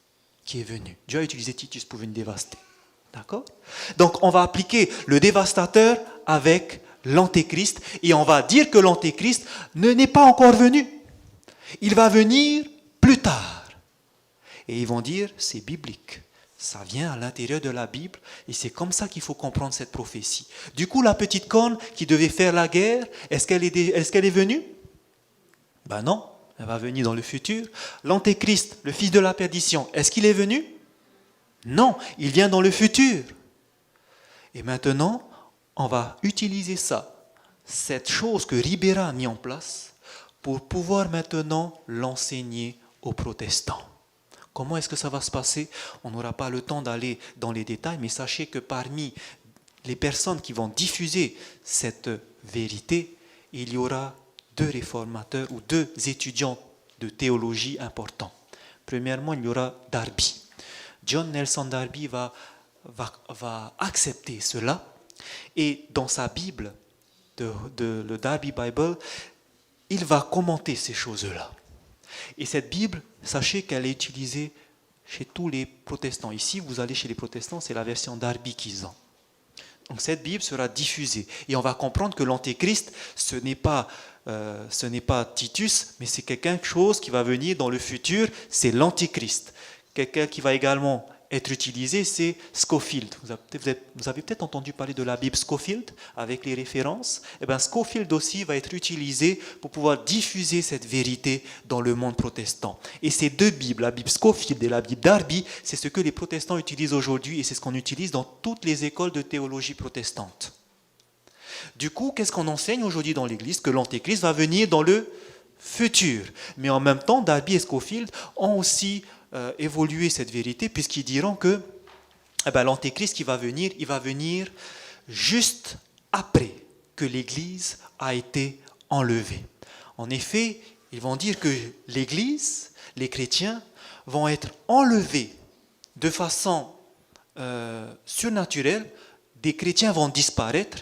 qui est venu. Dieu a utilisé Titus pour venir dévaster. D'accord? Donc on va appliquer le dévastateur avec l'antéchrist et on va dire que l'antéchrist n'est pas encore venu. Il va venir plus tard. Et ils vont dire, c'est biblique. Ça vient à l'intérieur de la Bible et c'est comme ça qu'il faut comprendre cette prophétie. Du coup, la petite corne qui devait faire la guerre, est-ce qu'elle est venue? Ben non, elle va venir dans le futur. L'Antéchrist, le fils de la perdition, est-ce qu'il est venu? Non, il vient dans le futur. Et maintenant, on va utiliser ça, cette chose que Ribera a mis en place, pour pouvoir maintenant l'enseigner aux protestants. Comment est-ce que ça va se passer? On n'aura pas le temps d'aller dans les détails, mais sachez que parmi les personnes qui vont diffuser cette vérité, il y aura 2 réformateurs ou 2 étudiants de théologie importants. Premièrement, il y aura Darby. John Nelson Darby va accepter cela, et dans sa Bible, le Darby Bible, il va commenter ces choses-là. Et cette Bible, sachez qu'elle est utilisée chez tous les protestants. Ici, vous allez chez les protestants, c'est la version Darby qu'ils ont. Donc cette Bible sera diffusée. Et on va comprendre que l'Antéchrist, ce n'est pas Titus, mais c'est quelque chose qui va venir dans le futur, c'est l'Antéchrist. Quelqu'un qui va également être utilisé, c'est Scofield. Vous avez peut-être entendu parler de la Bible Scofield avec les références. Eh bien, Scofield aussi va être utilisé pour pouvoir diffuser cette vérité dans le monde protestant. Et ces 2 Bibles, la Bible Scofield et la Bible Darby, c'est ce que les protestants utilisent aujourd'hui et c'est ce qu'on utilise dans toutes les écoles de théologie protestante. Du coup, qu'est-ce qu'on enseigne aujourd'hui dans l'Église? Que l'Antéchrist va venir dans le futur. Mais en même temps, Darby et Scofield ont aussi évoluer cette vérité, puisqu'ils diront que l'Antéchrist qui va venir, il va venir juste après que l'Église a été enlevée. En effet, ils vont dire que l'Église, les chrétiens, vont être enlevés de façon surnaturelle, des chrétiens vont disparaître,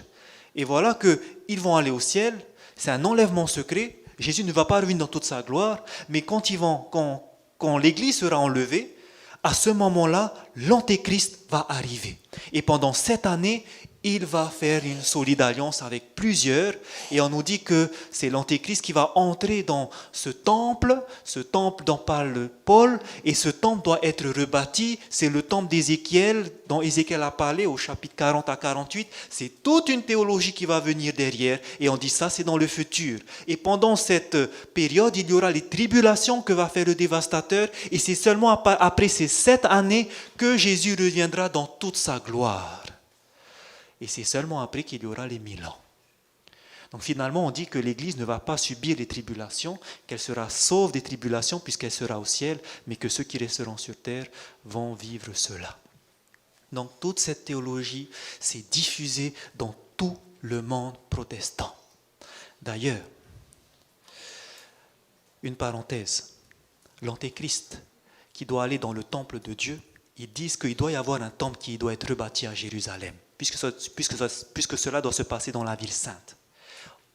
et voilà qu'ils vont aller au ciel, c'est un enlèvement secret, Jésus ne va pas revenir dans toute sa gloire, mais quand l'Église sera enlevée, à ce moment-là, l'Antéchrist va arriver. Et pendant cette année, il va faire une solide alliance avec plusieurs. Et on nous dit que c'est l'Antéchrist qui va entrer dans ce temple dont parle Paul. Et ce temple doit être rebâti. C'est le temple d'Ézéchiel, dont Ézéchiel a parlé au chapitre 40 à 48. C'est toute une théologie qui va venir derrière. Et on dit ça, c'est dans le futur. Et pendant cette période, il y aura les tribulations que va faire le dévastateur. Et c'est seulement après ces 7 années que Jésus reviendra dans toute sa gloire. Et c'est seulement après qu'il y aura les 1000 ans. Donc finalement, on dit que l'Église ne va pas subir les tribulations, qu'elle sera sauve des tribulations puisqu'elle sera au ciel, mais que ceux qui resteront sur terre vont vivre cela. Donc toute cette théologie s'est diffusée dans tout le monde protestant. D'ailleurs, une parenthèse, l'Antéchrist qui doit aller dans le temple de Dieu, ils disent qu'il doit y avoir un temple qui doit être rebâti à Jérusalem, puisque cela doit se passer dans la ville sainte.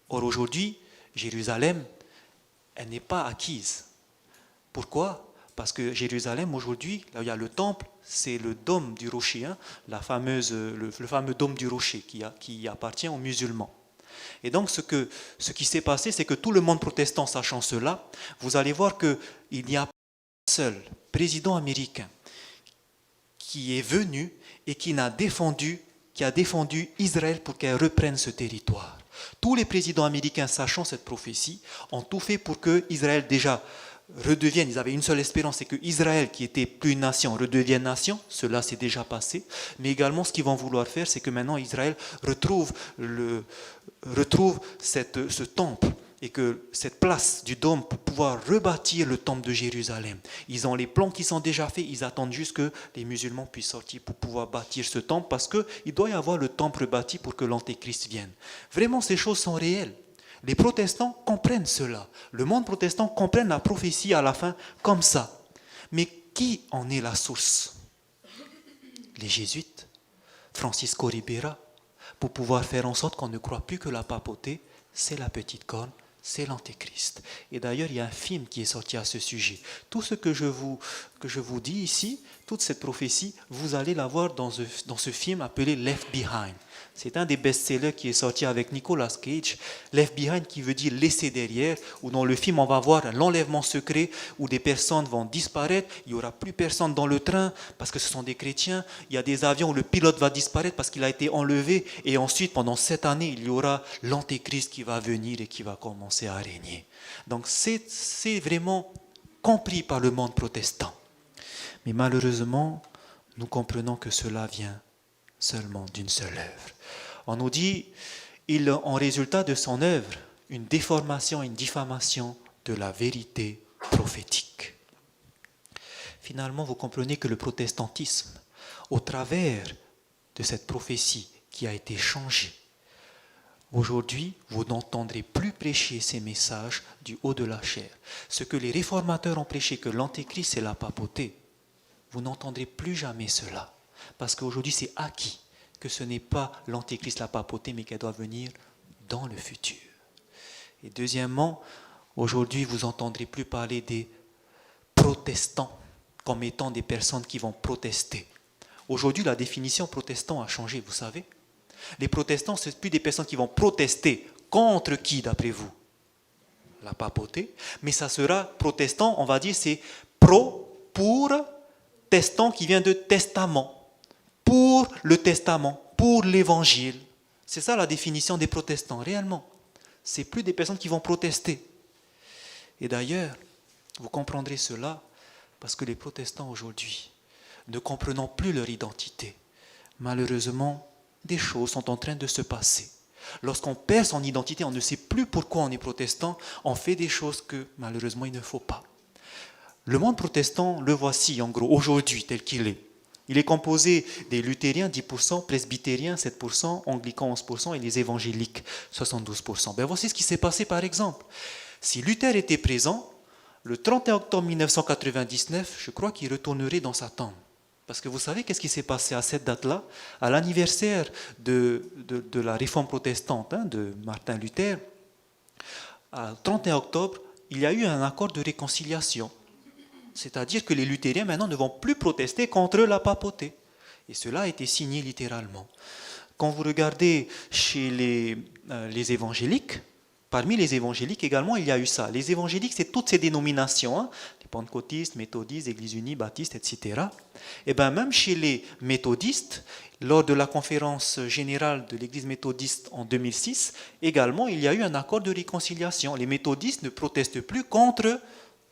Or aujourd'hui, Jérusalem, elle n'est pas acquise. Pourquoi? Parce que Jérusalem aujourd'hui, là où il y a le temple, c'est le dôme du rocher, le fameux dôme du rocher qui appartient aux musulmans. Et donc ce qui s'est passé, c'est que tout le monde protestant sachant cela, vous allez voir qu'il n'y a pas un seul président américain qui est venu et qui a défendu Israël pour qu'elle reprenne ce territoire. Tous les présidents américains, sachant cette prophétie, ont tout fait pour que Israël déjà redevienne. Ils avaient une seule espérance, c'est que Israël, qui était plus une nation, redevienne nation. Cela s'est déjà passé. Mais également, ce qu'ils vont vouloir faire, c'est que maintenant Israël retrouve ce temple et que cette place du dôme pour pouvoir rebâtir le temple de Jérusalem. Ils ont les plans qui sont déjà faits, ils attendent juste que les musulmans puissent sortir pour pouvoir bâtir ce temple, parce qu'il doit y avoir le temple rebâti pour que l'Antéchrist vienne. Vraiment, ces choses sont réelles. Les protestants comprennent cela. Le monde protestant comprend la prophétie à la fin comme ça. Mais qui en est la source? Les jésuites, Francisco Ribera, pour pouvoir faire en sorte qu'on ne croit plus que la papauté, c'est la petite corne, c'est l'Antéchrist. Et d'ailleurs, il y a un film qui est sorti à ce sujet. Tout ce que je vous dis ici, toute cette prophétie, vous allez la voir dans ce film appelé Left Behind. C'est un des best-sellers qui est sorti avec Nicolas Cage, Left Behind, qui veut dire laisser derrière, où dans le film on va voir l'enlèvement secret, où des personnes vont disparaître, il n'y aura plus personne dans le train parce que ce sont des chrétiens, il y a des avions où le pilote va disparaître parce qu'il a été enlevé, et ensuite pendant 7 années il y aura l'antéchrist qui va venir et qui va commencer à régner. Donc c'est vraiment compris par le monde protestant. Mais malheureusement, nous comprenons que cela vient seulement d'une seule œuvre. On nous dit, il a en résultat de son œuvre une déformation, une diffamation de la vérité prophétique. Finalement, vous comprenez que le protestantisme, au travers de cette prophétie qui a été changée, aujourd'hui, vous n'entendrez plus prêcher ces messages du haut de la chair. Ce que les réformateurs ont prêché, que l'antéchrist c'est la papauté, vous n'entendrez plus jamais cela. Parce qu'aujourd'hui, c'est acquis que ce n'est pas l'antéchrist, la papauté, mais qu'elle doit venir dans le futur. Et deuxièmement, aujourd'hui, vous n'entendrez plus parler des protestants comme étant des personnes qui vont protester. Aujourd'hui, la définition protestant a changé, vous savez. Les protestants, ce n'est plus des personnes qui vont protester contre qui, d'après vous? La papauté. Mais ça sera protestant, on va dire, c'est pour, testant qui vient de testament. Pour le testament, pour l'évangile. C'est ça la définition des protestants, réellement. Ce n'est plus des personnes qui vont protester. Et d'ailleurs, vous comprendrez cela parce que les protestants aujourd'hui, ne comprenant plus leur identité, malheureusement, des choses sont en train de se passer. Lorsqu'on perd son identité, on ne sait plus pourquoi on est protestant, on fait des choses que malheureusement il ne faut pas. Le monde protestant, le voici en gros, aujourd'hui tel qu'il est. Il est composé des luthériens 10%, presbytériens 7%, anglicans 11% et les évangéliques 72%. Ben voici ce qui s'est passé par exemple. Si Luther était présent, le 31 octobre 1999, je crois qu'il retournerait dans sa tombe. Parce que vous savez qu'est-ce qui s'est passé à cette date-là, à l'anniversaire de la réforme protestante de Martin Luther, le 31 octobre, il y a eu un accord de réconciliation. C'est-à-dire que les luthériens maintenant ne vont plus protester contre la papauté. Et cela a été signé littéralement. Quand vous regardez chez les évangéliques, parmi les évangéliques également, il y a eu ça. Les évangéliques, c'est toutes ces dénominations, les pentecôtistes, méthodistes, églises unies, baptistes, etc. Et bien même chez les méthodistes, lors de la conférence générale de l'église méthodiste en 2006, également, il y a eu un accord de réconciliation. Les méthodistes ne protestent plus contre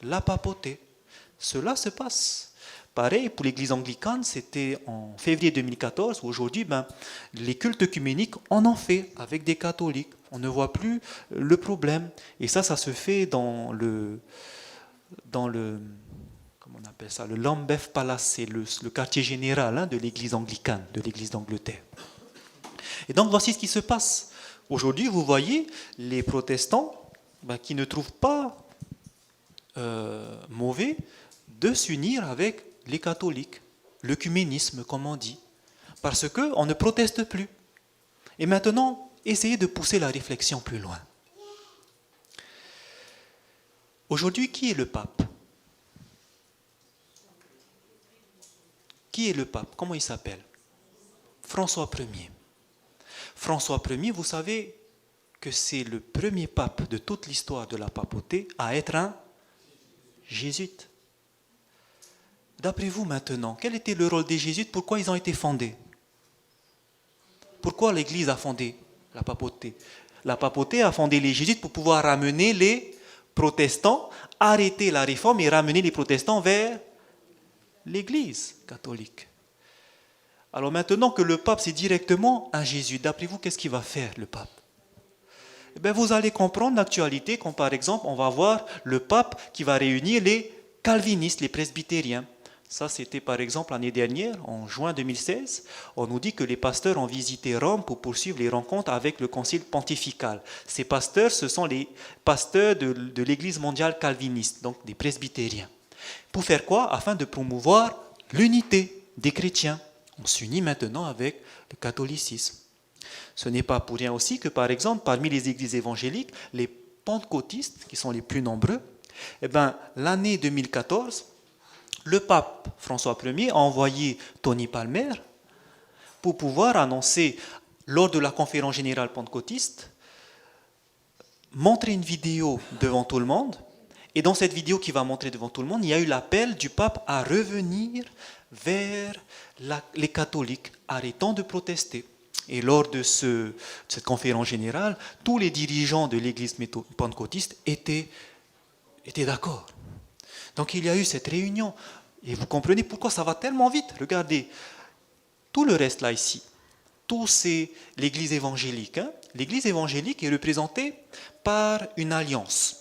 la papauté. Cela se passe. Pareil, pour l'église anglicane, c'était en février 2014. Aujourd'hui, les cultes œcuméniques, on en fait avec des catholiques. On ne voit plus le problème. Et ça se fait dans le comment on appelle ça, le Lambeth Palace, c'est le quartier général de l'église anglicane, de l'église d'Angleterre. Et donc, voici ce qui se passe. Aujourd'hui, vous voyez les protestants qui ne trouvent pas mauvais de s'unir avec les catholiques, l'œcuménisme, comme on dit, parce qu'on ne proteste plus. Et maintenant, essayez de pousser la réflexion plus loin. Aujourd'hui, qui est le pape? Qui est le pape? Comment il s'appelle? François Ier. François Ier, vous savez que c'est le premier pape de toute l'histoire de la papauté à être un jésuite. D'après vous maintenant, quel était le rôle des jésuites? Pourquoi ils ont été fondés? Pourquoi l'Église a fondé la papauté? La papauté a fondé les jésuites pour pouvoir ramener les protestants, arrêter la réforme et ramener les protestants vers l'Église catholique. Alors maintenant que le pape c'est directement un jésuite, d'après vous, qu'est-ce qu'il va faire le pape? Eh bien, vous allez comprendre l'actualité, comme par exemple, on va voir le pape qui va réunir les calvinistes, les presbytériens. Ça, c'était par exemple l'année dernière, en juin 2016, on nous dit que les pasteurs ont visité Rome pour poursuivre les rencontres avec le concile pontifical. Ces pasteurs, ce sont les pasteurs de l'Église mondiale calviniste, donc des presbytériens. Pour faire quoi? Afin de promouvoir l'unité des chrétiens. On s'unit maintenant avec le catholicisme. Ce n'est pas pour rien aussi que, par exemple, parmi les églises évangéliques, les pentecôtistes, qui sont les plus nombreux, l'année 2014, le pape François Ier a envoyé Tony Palmer pour pouvoir annoncer lors de la conférence générale pentecôtiste, montrer une vidéo devant tout le monde. Et dans cette vidéo qui va montrer devant tout le monde, il y a eu l'appel du pape à revenir vers les catholiques, arrêtant de protester. Et lors de cette conférence générale, tous les dirigeants de l'église pentecôtiste étaient d'accord. Donc il y a eu cette réunion. Et vous comprenez pourquoi ça va tellement vite. Regardez, tout le reste là ici, tout c'est l'église évangélique. L'église évangélique est représentée par une alliance.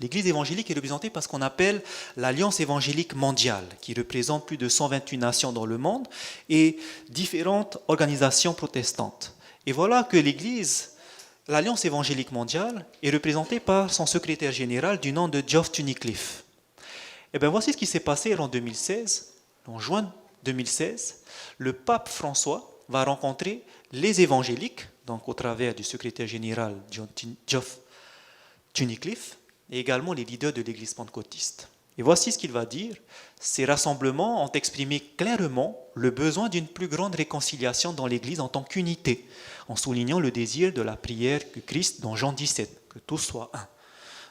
L'église évangélique est représentée par ce qu'on appelle l'Alliance évangélique mondiale, qui représente plus de 128 nations dans le monde et différentes organisations protestantes. Et voilà que l'Alliance évangélique mondiale, est représentée par son secrétaire général du nom de Geoff Tunnicliffe. Et bien voici ce qui s'est passé en 2016. En juin 2016, le pape François va rencontrer les évangéliques, donc au travers du secrétaire général Geoff Tunnicliffe, et également les leaders de l'église pentecôtiste. Et voici ce qu'il va dire. Ces rassemblements ont exprimé clairement le besoin d'une plus grande réconciliation dans l'église en tant qu'unité, en soulignant le désir de la prière du Christ dans Jean 17, que tous soient un.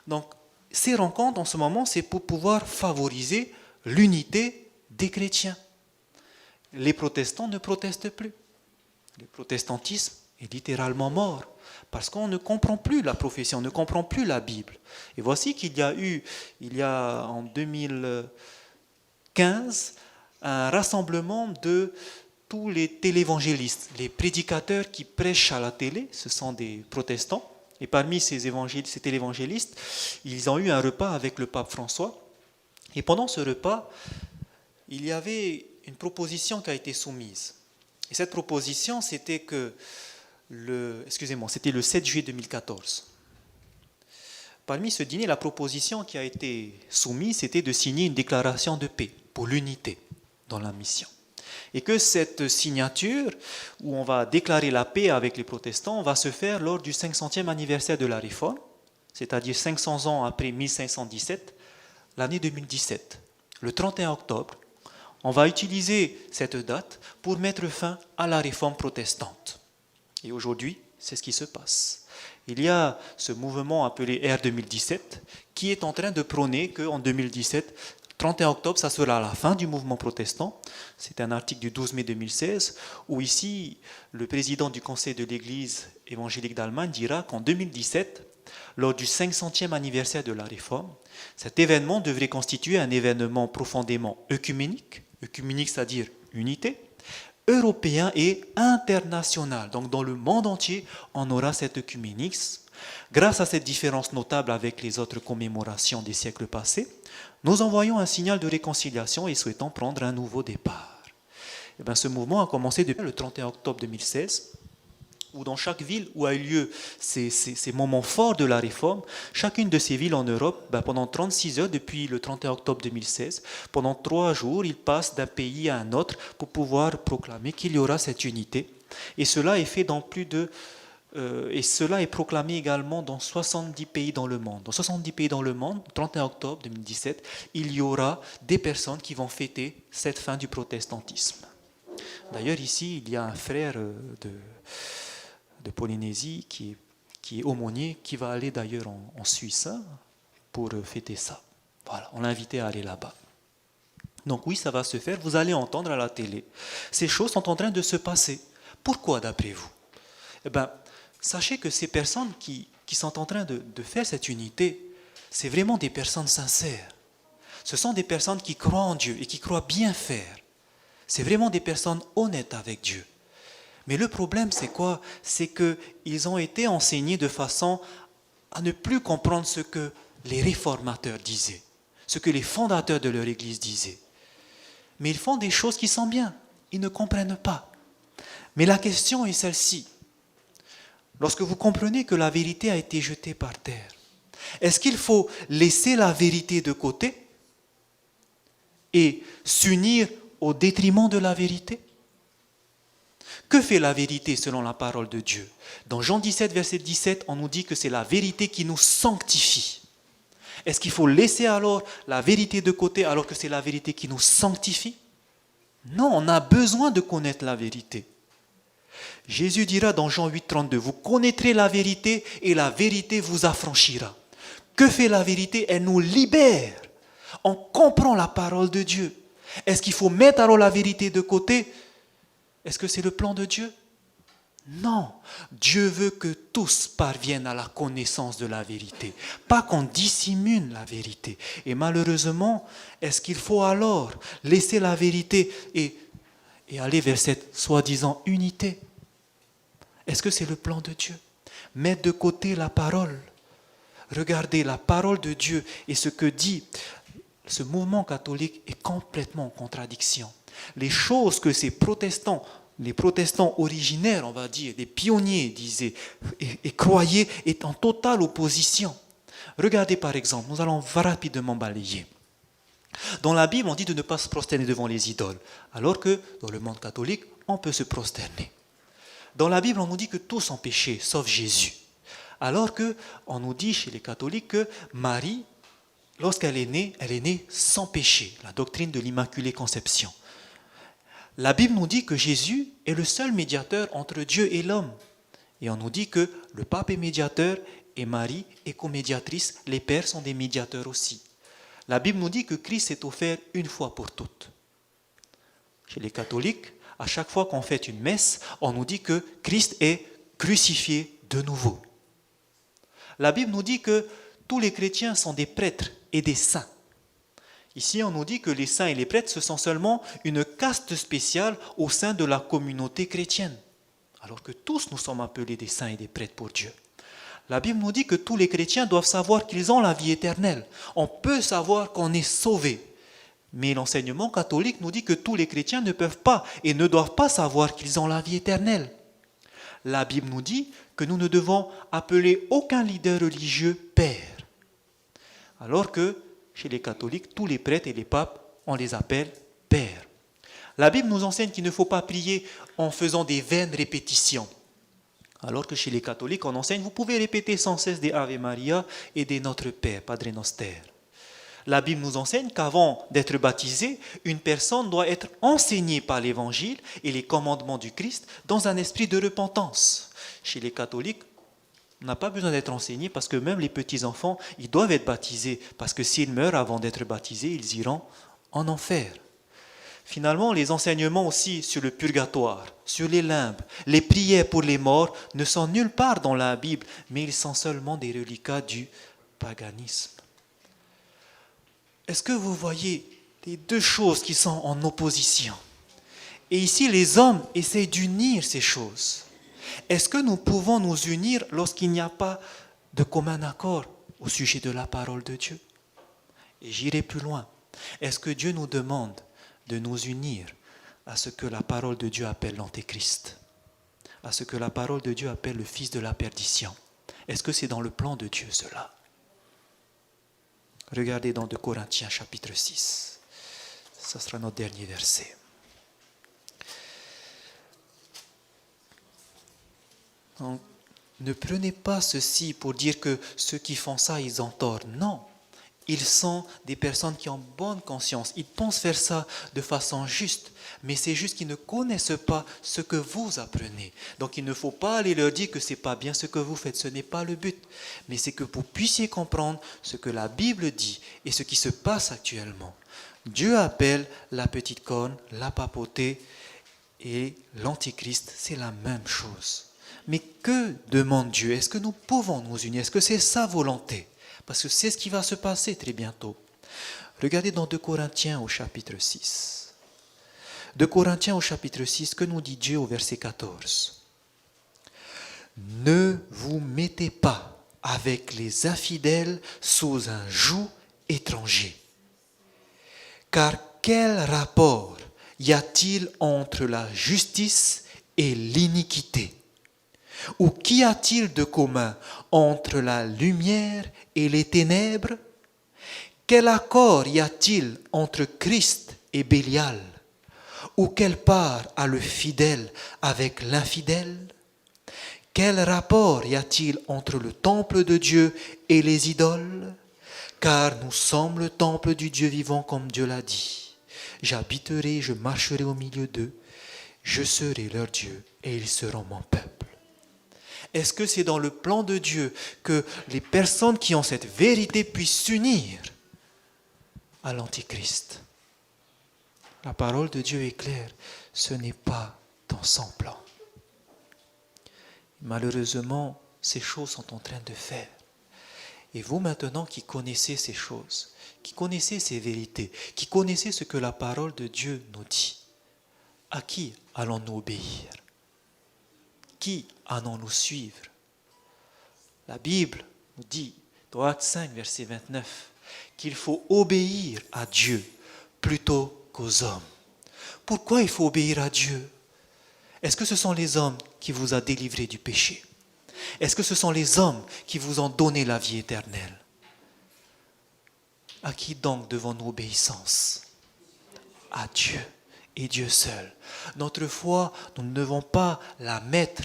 Donc, ces rencontres en ce moment, c'est pour pouvoir favoriser l'unité des chrétiens. Les protestants ne protestent plus. Le protestantisme est littéralement mort. Parce qu'on ne comprend plus la prophétie, on ne comprend plus la Bible. Et voici qu'il y a eu, en 2015, un rassemblement de tous les télévangélistes, les prédicateurs qui prêchent à la télé, ce sont des protestants. Et parmi ces télévangélistes, ils ont eu un repas avec le pape François. Et pendant ce repas, il y avait une proposition qui a été soumise. Et cette proposition, c'était que c'était le 7 juillet 2014. Parmi ce dîner, la proposition qui a été soumise, c'était de signer une déclaration de paix pour l'unité dans la mission. Et que cette signature, où on va déclarer la paix avec les protestants, va se faire lors du 500e anniversaire de la Réforme, c'est-à-dire 500 ans après 1517, l'année 2017. Le 31 octobre, on va utiliser cette date pour mettre fin à la Réforme protestante. Et aujourd'hui, c'est ce qui se passe. Il y a ce mouvement appelé R 2017 qui est en train de prôner qu'en 2017, 31 octobre, ça sera la fin du mouvement protestant. C'est un article du 12 mai 2016 où ici, le président du Conseil de l'Église évangélique d'Allemagne dira qu'en 2017, lors du 500e anniversaire de la Réforme, cet événement devrait constituer un événement profondément œcuménique, c'est-à-dire unité, européen et international. Donc dans le monde entier, on aura cet œcuménisme. Grâce à cette différence notable avec les autres commémorations des siècles passés, nous envoyons un signal de réconciliation et souhaitons prendre un nouveau départ. Et bien, ce mouvement a commencé depuis le 31 octobre 2016, où dans chaque ville où a eu lieu ces moments forts de la réforme, chacune de ces villes en Europe, pendant 36 heures, depuis le 31 octobre 2016, pendant 3 jours, ils passent d'un pays à un autre pour pouvoir proclamer qu'il y aura cette unité. Et cela est fait dans et cela est proclamé également dans 70 pays dans le monde. Dans 70 pays dans le monde, le 31 octobre 2017, il y aura des personnes qui vont fêter cette fin du protestantisme. D'ailleurs, ici, il y a un frère de Polynésie qui est aumônier, qui va aller d'ailleurs en Suisse pour fêter ça. Voilà, on l'a invité à aller là-bas. Donc oui, ça va se faire, vous allez entendre à la télé. Ces choses sont en train de se passer. Pourquoi d'après vous? Eh bien, sachez que ces personnes qui sont en train de faire cette unité, c'est vraiment des personnes sincères. Ce sont des personnes qui croient en Dieu et qui croient bien faire. C'est vraiment des personnes honnêtes avec Dieu. Mais le problème, c'est quoi? C'est qu'ils ont été enseignés de façon à ne plus comprendre ce que les réformateurs disaient, ce que les fondateurs de leur église disaient. Mais ils font des choses qui sont bien. Ils ne comprennent pas. Mais la question est celle-ci. Lorsque vous comprenez que la vérité a été jetée par terre, est-ce qu'il faut laisser la vérité de côté et s'unir au détriment de la vérité? Que fait la vérité selon la parole de Dieu? Dans Jean 17, verset 17, on nous dit que c'est la vérité qui nous sanctifie. Est-ce qu'il faut laisser alors la vérité de côté alors que c'est la vérité qui nous sanctifie? Non, on a besoin de connaître la vérité. Jésus dira dans Jean 8, 32, vous connaîtrez la vérité et la vérité vous affranchira. Que fait la vérité? Elle nous libère. On comprend la parole de Dieu. Est-ce qu'il faut mettre alors la vérité de côté? Est-ce que c'est le plan de Dieu? Non. Dieu veut que tous parviennent à la connaissance de la vérité. Pas qu'on dissimule la vérité. Et malheureusement, est-ce qu'il faut alors laisser la vérité et aller vers cette soi-disant unité? Est-ce que c'est le plan de Dieu? Mettre de côté la parole. Regardez, la parole de Dieu et ce que dit ce mouvement catholique est complètement en contradiction. Les choses que ces protestants, les protestants originaires, on va dire, des pionniers disaient et croyaient, est en totale opposition. Regardez par exemple, nous allons rapidement balayer. Dans la Bible, on dit de ne pas se prosterner devant les idoles, alors que dans le monde catholique, on peut se prosterner. Dans la Bible, on nous dit que tous ont péché, sauf Jésus. Alors qu'on nous dit chez les catholiques que Marie, lorsqu'elle est née sans péché, la doctrine de l'Immaculée Conception. La Bible nous dit que Jésus est le seul médiateur entre Dieu et l'homme. Et on nous dit que le pape est médiateur et Marie est comédiatrice, les pères sont des médiateurs aussi. La Bible nous dit que Christ s'est offert une fois pour toutes. Chez les catholiques, à chaque fois qu'on fait une messe, on nous dit que Christ est crucifié de nouveau. La Bible nous dit que tous les chrétiens sont des prêtres et des saints. Ici, on nous dit que les saints et les prêtres, ce sont seulement une caste spéciale au sein de la communauté chrétienne, alors que tous nous sommes appelés des saints et des prêtres pour Dieu. La Bible nous dit que tous les chrétiens doivent savoir qu'ils ont la vie éternelle. On peut savoir qu'on est sauvé. Mais l'enseignement catholique nous dit que tous les chrétiens ne peuvent pas et ne doivent pas savoir qu'ils ont la vie éternelle. La Bible nous dit que nous ne devons appeler aucun leader religieux père. Alors que chez les catholiques, tous les prêtres et les papes, on les appelle pères. La Bible nous enseigne qu'il ne faut pas prier en faisant des vaines répétitions. Alors que chez les catholiques, on enseigne, vous pouvez répéter sans cesse des Ave Maria et des Notre Père, Padre Noster. La Bible nous enseigne qu'avant d'être baptisé, une personne doit être enseignée par l'Évangile et les commandements du Christ dans un esprit de repentance. Chez les catholiques, on n'a pas besoin d'être enseigné parce que même les petits-enfants, ils doivent être baptisés parce que s'ils meurent avant d'être baptisés, ils iront en enfer. Finalement, les enseignements aussi sur le purgatoire, sur les limbes, les prières pour les morts ne sont nulle part dans la Bible, mais ils sont seulement des reliquats du paganisme. Est-ce que vous voyez les deux choses qui sont en opposition? Et ici, les hommes essaient d'unir ces choses. Est-ce que nous pouvons nous unir lorsqu'il n'y a pas de commun accord au sujet de la parole de Dieu? Et j'irai plus loin. Est-ce que Dieu nous demande de nous unir à ce que la parole de Dieu appelle l'Antéchrist, à ce que la parole de Dieu appelle le fils de la perdition? Est-ce que c'est dans le plan de Dieu cela? Regardez dans 2 Corinthiens chapitre 6. Ce sera notre dernier verset. Donc, ne prenez pas ceci pour dire que ceux qui font ça, ils ont tort. Non. Ils sont des personnes qui ont bonne conscience. Ils pensent faire ça de façon juste. Mais c'est juste qu'ils ne connaissent pas ce que vous apprenez. Donc il ne faut pas aller leur dire que ce n'est pas bien ce que vous faites. Ce n'est pas le but. Mais c'est que vous puissiez comprendre ce que la Bible dit et ce qui se passe actuellement. Dieu appelle la petite corne, la papauté et l'antichrist. C'est la même chose. Mais que demande Dieu? Est-ce que nous pouvons nous unir? Est-ce que c'est sa volonté? Parce que c'est ce qui va se passer très bientôt. Regardez dans 2 Corinthiens au chapitre 6. 2 Corinthiens au chapitre 6, que nous dit Dieu au verset 14? Ne vous mettez pas avec les infidèles sous un joug étranger. Car quel rapport y a-t-il entre la justice et l'iniquité? Ou qu'y a-t-il de commun entre la lumière et les ténèbres? Quel accord y a-t-il entre Christ et Bélial? Ou quelle part a le fidèle avec l'infidèle? Quel rapport y a-t-il entre le temple de Dieu et les idoles? Car nous sommes le temple du Dieu vivant comme Dieu l'a dit. J'habiterai, je marcherai au milieu d'eux je serai leur Dieu et ils seront mon peuple. Est-ce que c'est dans le plan de Dieu que les personnes qui ont cette vérité puissent s'unir à l'Antichrist? La parole de Dieu est claire, ce n'est pas dans son plan. Malheureusement, ces choses sont en train de faire. Et vous maintenant qui connaissez ces choses, qui connaissez ces vérités, qui connaissez ce que la parole de Dieu nous dit, à qui allons-nous obéir? Qui allons-nous suivre? La Bible nous dit, dans Actes 5, verset 29, qu'il faut obéir à Dieu plutôt qu'aux hommes. Pourquoi il faut obéir à Dieu? Est-ce que ce sont les hommes qui vous ont délivré du péché? Est-ce que ce sont les hommes qui vous ont donné la vie éternelle? À qui donc devons-nous obéissance? À Dieu et Dieu seul. Notre foi, nous ne devons pas la mettre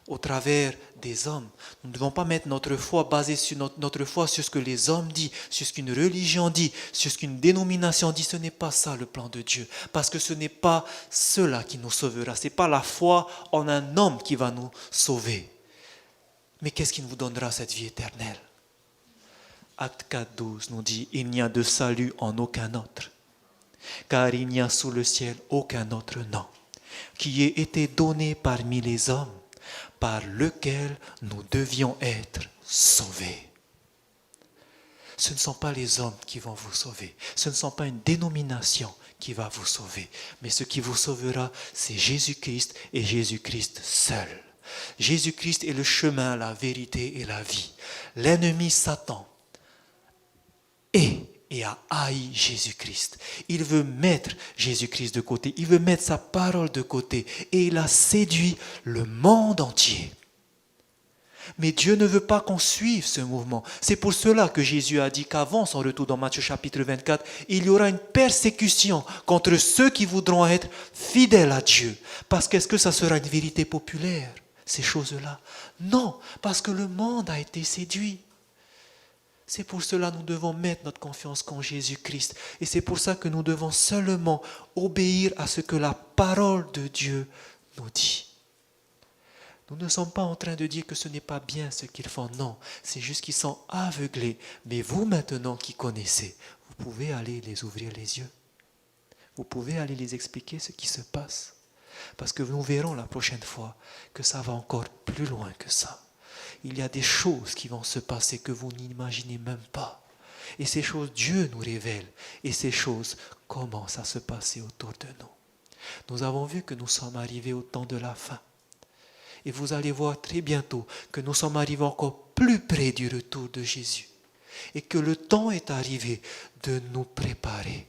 au travers des hommes. Nous ne devons pas mettre notre foi basée sur notre foi sur ce que les hommes disent, sur ce qu'une religion dit, sur ce qu'une dénomination dit. Ce n'est pas ça le plan de Dieu. Parce que ce n'est pas cela qui nous sauvera. Ce n'est pas la foi en un homme qui va nous sauver. Mais qu'est-ce qui nous donnera cette vie éternelle? Acte 4, 12 nous dit, il n'y a de salut en aucun autre, car il n'y a sous le ciel aucun autre nom qui ait été donné parmi les hommes, par lequel nous devions être sauvés. Ce ne sont pas les hommes qui vont vous sauver. Ce ne sont pas une dénomination qui va vous sauver. Mais ce qui vous sauvera, c'est Jésus-Christ et Jésus-Christ seul. Jésus-Christ est le chemin, la vérité et la vie. L'ennemi Satan et a haï Jésus-Christ. Il veut mettre Jésus-Christ de côté. Il veut mettre sa parole de côté. Et il a séduit le monde entier. Mais Dieu ne veut pas qu'on suive ce mouvement. C'est pour cela que Jésus a dit qu'avant son retour dans Matthieu chapitre 24, il y aura une persécution contre ceux qui voudront être fidèles à Dieu. Parce qu'est-ce que ça sera une vérité populaire, ces choses-là? Non, parce que le monde a été séduit. C'est pour cela que nous devons mettre notre confiance en Jésus-Christ. Et c'est pour ça que nous devons seulement obéir à ce que la parole de Dieu nous dit. Nous ne sommes pas en train de dire que ce n'est pas bien ce qu'ils font. Non, c'est juste qu'ils sont aveuglés. Mais vous maintenant qui connaissez, vous pouvez aller les ouvrir les yeux. Vous pouvez aller les expliquer ce qui se passe. Parce que nous verrons la prochaine fois que ça va encore plus loin que ça. Il y a des choses qui vont se passer que vous n'imaginez même pas. Et ces choses, Dieu nous révèle. Et ces choses commencent à se passer autour de nous. Nous avons vu que nous sommes arrivés au temps de la fin. Et vous allez voir très bientôt que nous sommes arrivés encore plus près du retour de Jésus. Et que le temps est arrivé de nous préparer,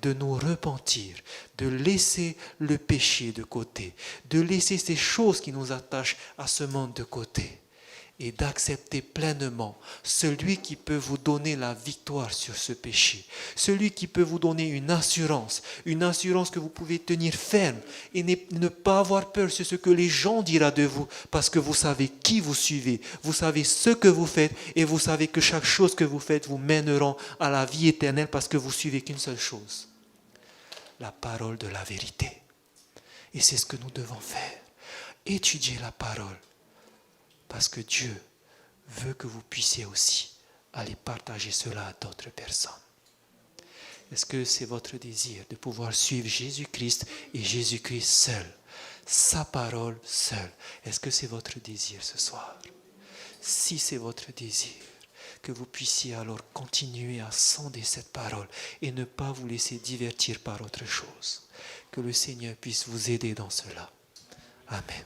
de nous repentir, de laisser le péché de côté, de laisser ces choses qui nous attachent à ce monde de côté. Et d'accepter pleinement celui qui peut vous donner la victoire sur ce péché, celui qui peut vous donner une assurance que vous pouvez tenir ferme et ne pas avoir peur sur ce que les gens diront de vous, parce que vous savez qui vous suivez, vous savez ce que vous faites et vous savez que chaque chose que vous faites vous mèneront à la vie éternelle parce que vous suivez qu'une seule chose, la parole de la vérité. Et c'est ce que nous devons faire, étudier la parole. Parce que Dieu veut que vous puissiez aussi aller partager cela à d'autres personnes. Est-ce que c'est votre désir de pouvoir suivre Jésus-Christ et Jésus-Christ seul, sa parole seule? Est-ce que c'est votre désir ce soir? Si c'est votre désir, que vous puissiez alors continuer à sonder cette parole et ne pas vous laisser divertir par autre chose. Que le Seigneur puisse vous aider dans cela. Amen.